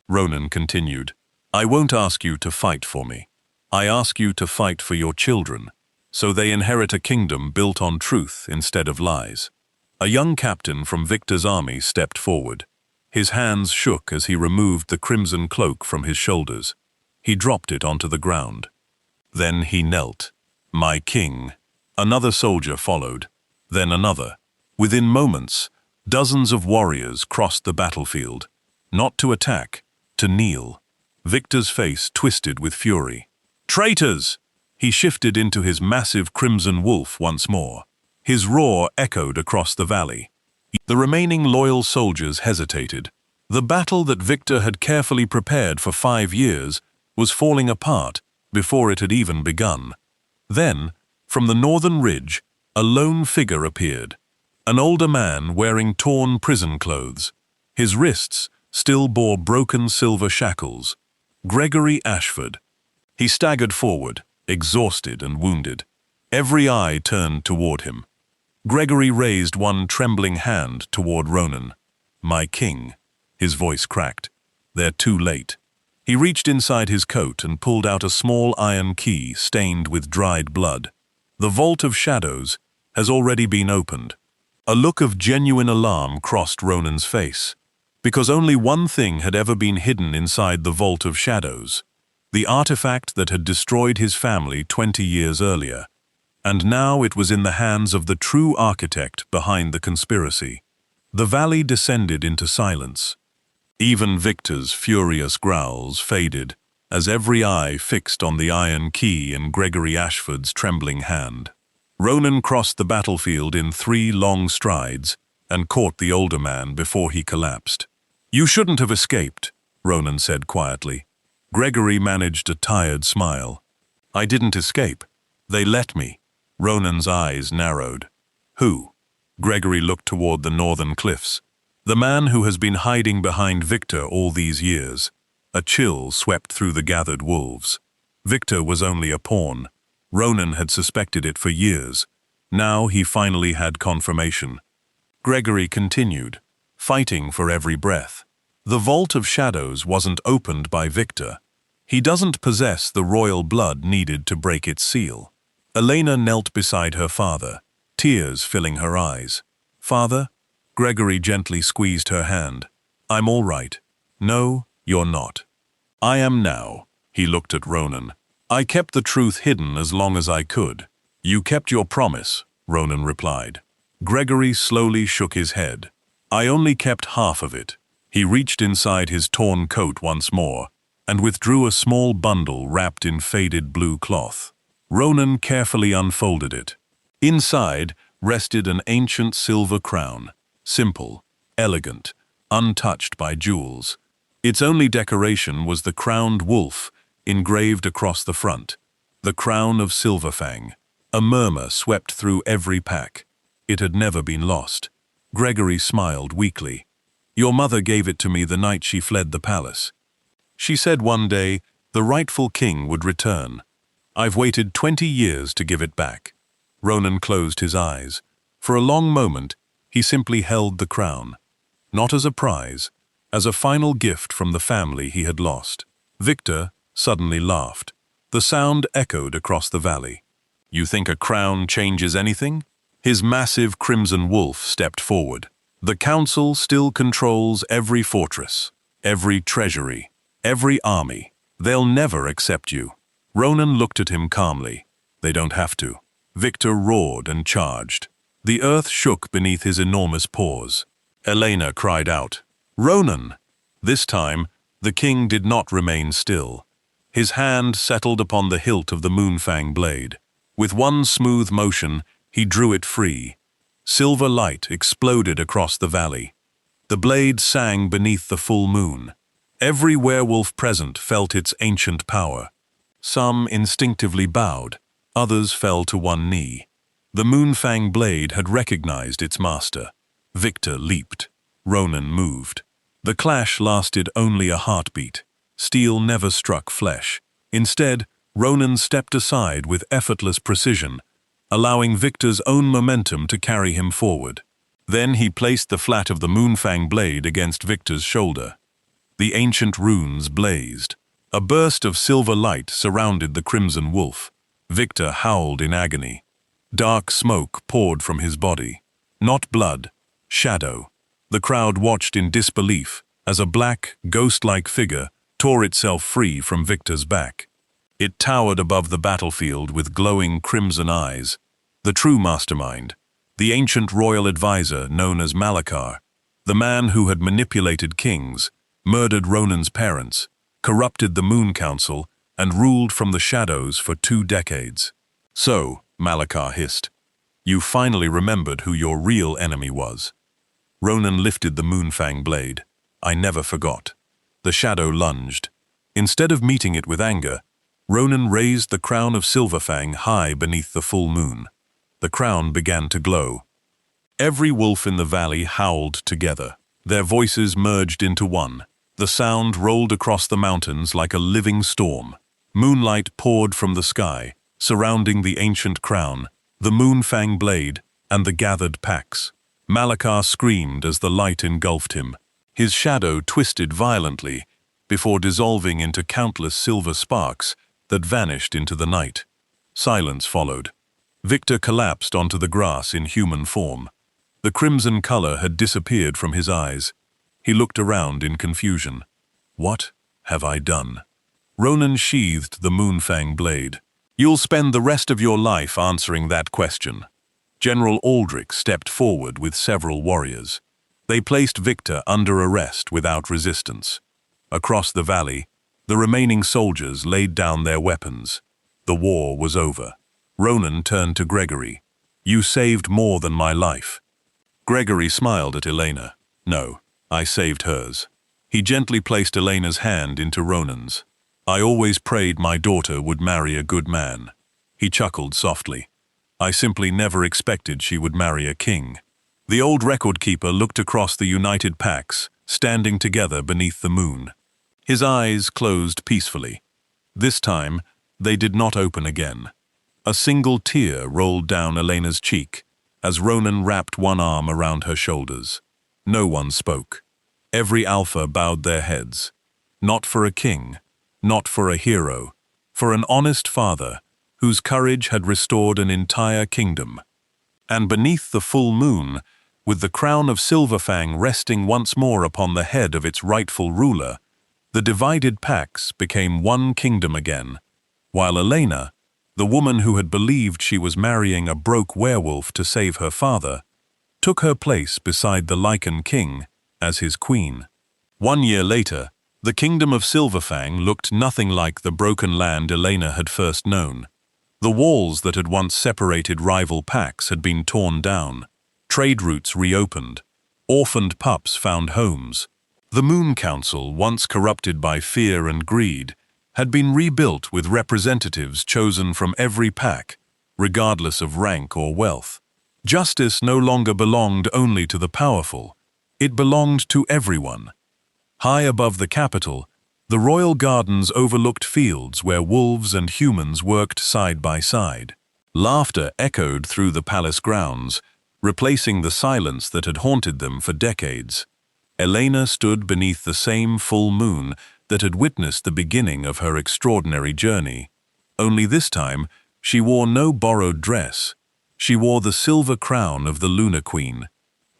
Ronan continued. I won't ask you to fight for me. I ask you to fight for your children, so they inherit a kingdom built on truth instead of lies. A young captain from Victor's army stepped forward. His hands shook as he removed the crimson cloak from his shoulders. He dropped it onto the ground. Then he knelt. My king. Another soldier followed. Then another. Within moments, dozens of warriors crossed the battlefield, not to attack, to kneel. Victor's face twisted with fury. Traitors! He shifted into his massive crimson wolf once more. His roar echoed across the valley. The remaining loyal soldiers hesitated. The battle that Victor had carefully prepared for 5 years was falling apart before it had even begun. Then, from the northern ridge, a lone figure appeared. An older man wearing torn prison clothes. His wrists still bore broken silver shackles. Gregory Ashford. He staggered forward, exhausted and wounded. Every eye turned toward him. Gregory raised one trembling hand toward Ronan. My king. His voice cracked. They're too late. He reached inside his coat and pulled out a small iron key stained with dried blood. The Vault of Shadows has already been opened. A look of genuine alarm crossed Ronan's face, because only one thing had ever been hidden inside the Vault of Shadows, the artifact that had destroyed his family 20 years earlier, and now it was in the hands of the true architect behind the conspiracy. The valley descended into silence. Even Victor's furious growls faded as every eye fixed on the iron key in Gregory Ashford's trembling hand. Ronan crossed the battlefield in 3 long strides and caught the older man before he collapsed. You shouldn't have escaped, Ronan said quietly. Gregory managed a tired smile. I didn't escape. They let me. Ronan's eyes narrowed. Who? Gregory looked toward the northern cliffs. The man who has been hiding behind Victor all these years. A chill swept through the gathered wolves. Victor was only a pawn. Ronan had suspected it for years. Now he finally had confirmation. Gregory continued, fighting for every breath. The Vault of Shadows wasn't opened by Victor. He doesn't possess the royal blood needed to break its seal. Elena knelt beside her father, tears filling her eyes. Father? Gregory gently squeezed her hand. I'm all right. No, You're not. I am now. He looked at Ronan. I kept the truth hidden as long as I could. You kept your promise, Ronan replied. Gregory slowly shook his head. I only kept half of it. He reached inside his torn coat once more and withdrew a small bundle wrapped in faded blue cloth. Ronan carefully unfolded it. Inside rested an ancient silver crown, simple, elegant, untouched by jewels. Its only decoration was the crowned wolf engraved across the front, the crown of Silverfang. A murmur swept through every pack. It had never been lost. Gregory smiled weakly. Your mother gave it to me the night she fled the palace. She said one day the rightful king would return. I've waited 20 years to give it back. Ronan closed his eyes. For a long moment, he simply held the crown. Not as a prize, as a final gift from the family he had lost. Victor suddenly laughed. The sound echoed across the valley. You think a crown changes anything? His massive crimson wolf stepped forward. The council still controls every fortress, every treasury, every army. They'll never accept you. Ronan looked at him calmly. They don't have to. Victor roared and charged. The earth shook beneath his enormous paws. Elena cried out, Ronan! This time, the king did not remain still. His hand settled upon the hilt of the Moonfang blade. With one smooth motion, he drew it free. Silver light exploded across the valley. The blade sang beneath the full moon. Every werewolf present felt its ancient power. Some instinctively bowed, others fell to one knee. The Moonfang blade had recognized its master. Victor leaped. Ronan moved. The clash lasted only a heartbeat. Steel never struck flesh. Instead, Ronan stepped aside with effortless precision, allowing Victor's own momentum to carry him forward. Then he placed the flat of the Moonfang blade against Victor's shoulder. The ancient runes blazed. A burst of silver light surrounded the crimson wolf. Victor howled in agony. Dark smoke poured from his body. Not blood, shadow. The crowd watched in disbelief as a black, ghost-like figure tore itself free from Victor's back. It towered above the battlefield with glowing crimson eyes. The true mastermind, the ancient royal advisor known as Malakar, the man who had manipulated kings, murdered Ronan's parents, corrupted the Moon Council, and ruled from the shadows for 2 decades. So, Malakar hissed, you finally remembered who your real enemy was. Ronan lifted the Moonfang blade. I never forgot. The shadow lunged. Instead of meeting it with anger, Ronan raised the crown of Silverfang high beneath the full moon. The crown began to glow. Every wolf in the valley howled together. Their voices merged into one. The sound rolled across the mountains like a living storm. Moonlight poured from the sky, surrounding the ancient crown, the Moonfang blade, and the gathered packs. Malakar screamed as the light engulfed him. His shadow twisted violently before dissolving into countless silver sparks that vanished into the night. Silence followed. Victor collapsed onto the grass in human form. The crimson color had disappeared from his eyes. He looked around in confusion. What have I done? Ronan sheathed the Moonfang blade. You'll spend the rest of your life answering that question. General Aldrich stepped forward with several warriors. They placed Victor under arrest without resistance. Across the valley, the remaining soldiers laid down their weapons. The war was over. Ronan turned to Gregory. You saved more than my life. Gregory smiled at Elena. No, I saved hers. He gently placed Elena's hand into Ronan's. I always prayed my daughter would marry a good man. He chuckled softly. I simply never expected she would marry a king. The old record keeper looked across the united packs, standing together beneath the moon. His eyes closed peacefully. This time, they did not open again. A single tear rolled down Elena's cheek as Ronan wrapped one arm around her shoulders. No one spoke. Every alpha bowed their heads. Not for a king, not for a hero, for an honest father whose courage had restored an entire kingdom. And beneath the full moon, with the crown of Silverfang resting once more upon the head of its rightful ruler, The divided packs became one kingdom again, while Elena, the woman who had believed she was marrying a broke werewolf to save her father, took her place beside the Lycan King as his queen. 1 year later, the kingdom of Silverfang looked nothing like the broken land Elena had first known. The walls that had once separated rival packs had been torn down, trade routes reopened, orphaned pups found homes. The Moon Council, once corrupted by fear and greed, had been rebuilt with representatives chosen from every pack, regardless of rank or wealth. Justice no longer belonged only to the powerful, it belonged to everyone. High above the capital, the royal gardens overlooked fields where wolves and humans worked side by side. Laughter echoed through the palace grounds, replacing the silence that had haunted them for decades. Elena stood beneath the same full moon that had witnessed the beginning of her extraordinary journey. Only this time, she wore no borrowed dress. She wore the silver crown of the Lunar Queen.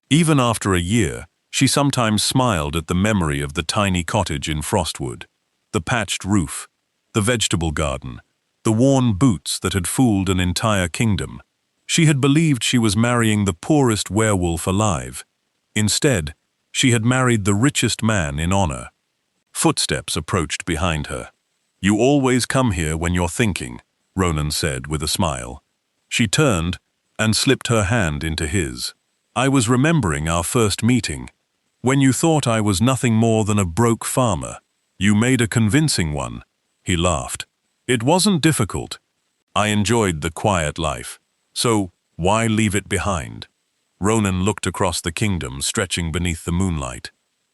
Even after a year, she sometimes smiled at the memory of the tiny cottage in Frostwood, the patched roof, the vegetable garden, the worn boots that had fooled an entire kingdom. She had believed she was marrying the poorest werewolf alive. Instead, she had married the richest man in honor. Footsteps approached behind her. "You always come here when you're thinking," Ronan said with a smile. She turned and slipped her hand into his. "I was remembering our first meeting. When you thought I was nothing more than a broke farmer, you made a convincing one." He laughed. "It wasn't difficult. I enjoyed the quiet life, so why leave it behind?" Ronan looked across the kingdom, stretching beneath the moonlight.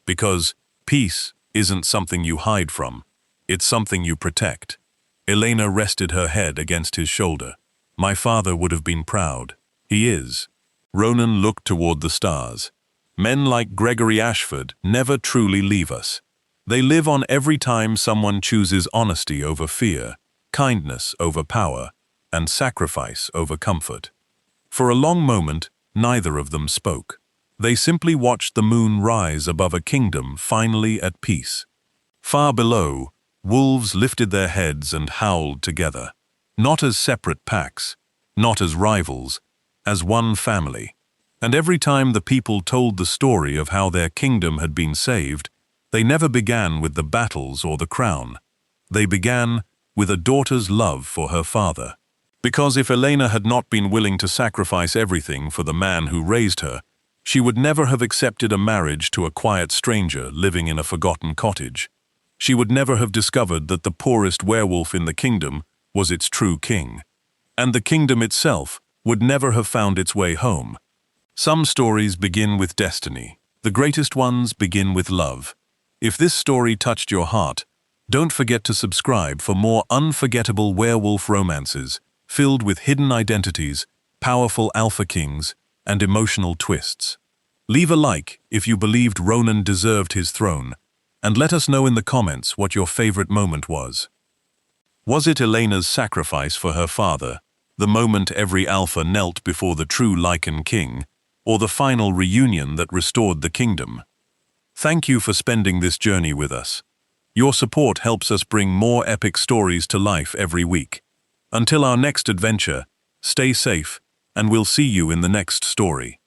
"Because peace isn't something you hide from, it's something you protect." Elena rested her head against his shoulder. "My father would have been proud. He is." Ronan looked toward the stars. "Men like Gregory Ashford never truly leave us. They live on every time someone chooses honesty over fear, kindness over power, and sacrifice over comfort." For a long moment, neither of them spoke. They simply watched the moon rise above a kingdom finally at peace. Far below, wolves lifted their heads and howled together, not as separate packs, not as rivals, as one family. And every time the people told the story of how their kingdom had been saved, they never began with the battles or the crown. They began with a daughter's love for her father. Because if Elena had not been willing to sacrifice everything for the man who raised her, she would never have accepted a marriage to a quiet stranger living in a forgotten cottage. She would never have discovered that the poorest werewolf in the kingdom was its true king. And the kingdom itself would never have found its way home. Some stories begin with destiny. The greatest ones begin with love. If this story touched your heart, don't forget to subscribe for more unforgettable werewolf romances filled with hidden identities, powerful alpha kings, and emotional twists. Leave a like if you believed Ronan deserved his throne, and let us know in the comments what your favorite moment was. Was it Elena's sacrifice for her father, the moment every alpha knelt before the true Lycan King, or the final reunion that restored the kingdom? Thank you for spending this journey with us. Your support helps us bring more epic stories to life every week. Until our next adventure, stay safe, and we'll see you in the next story.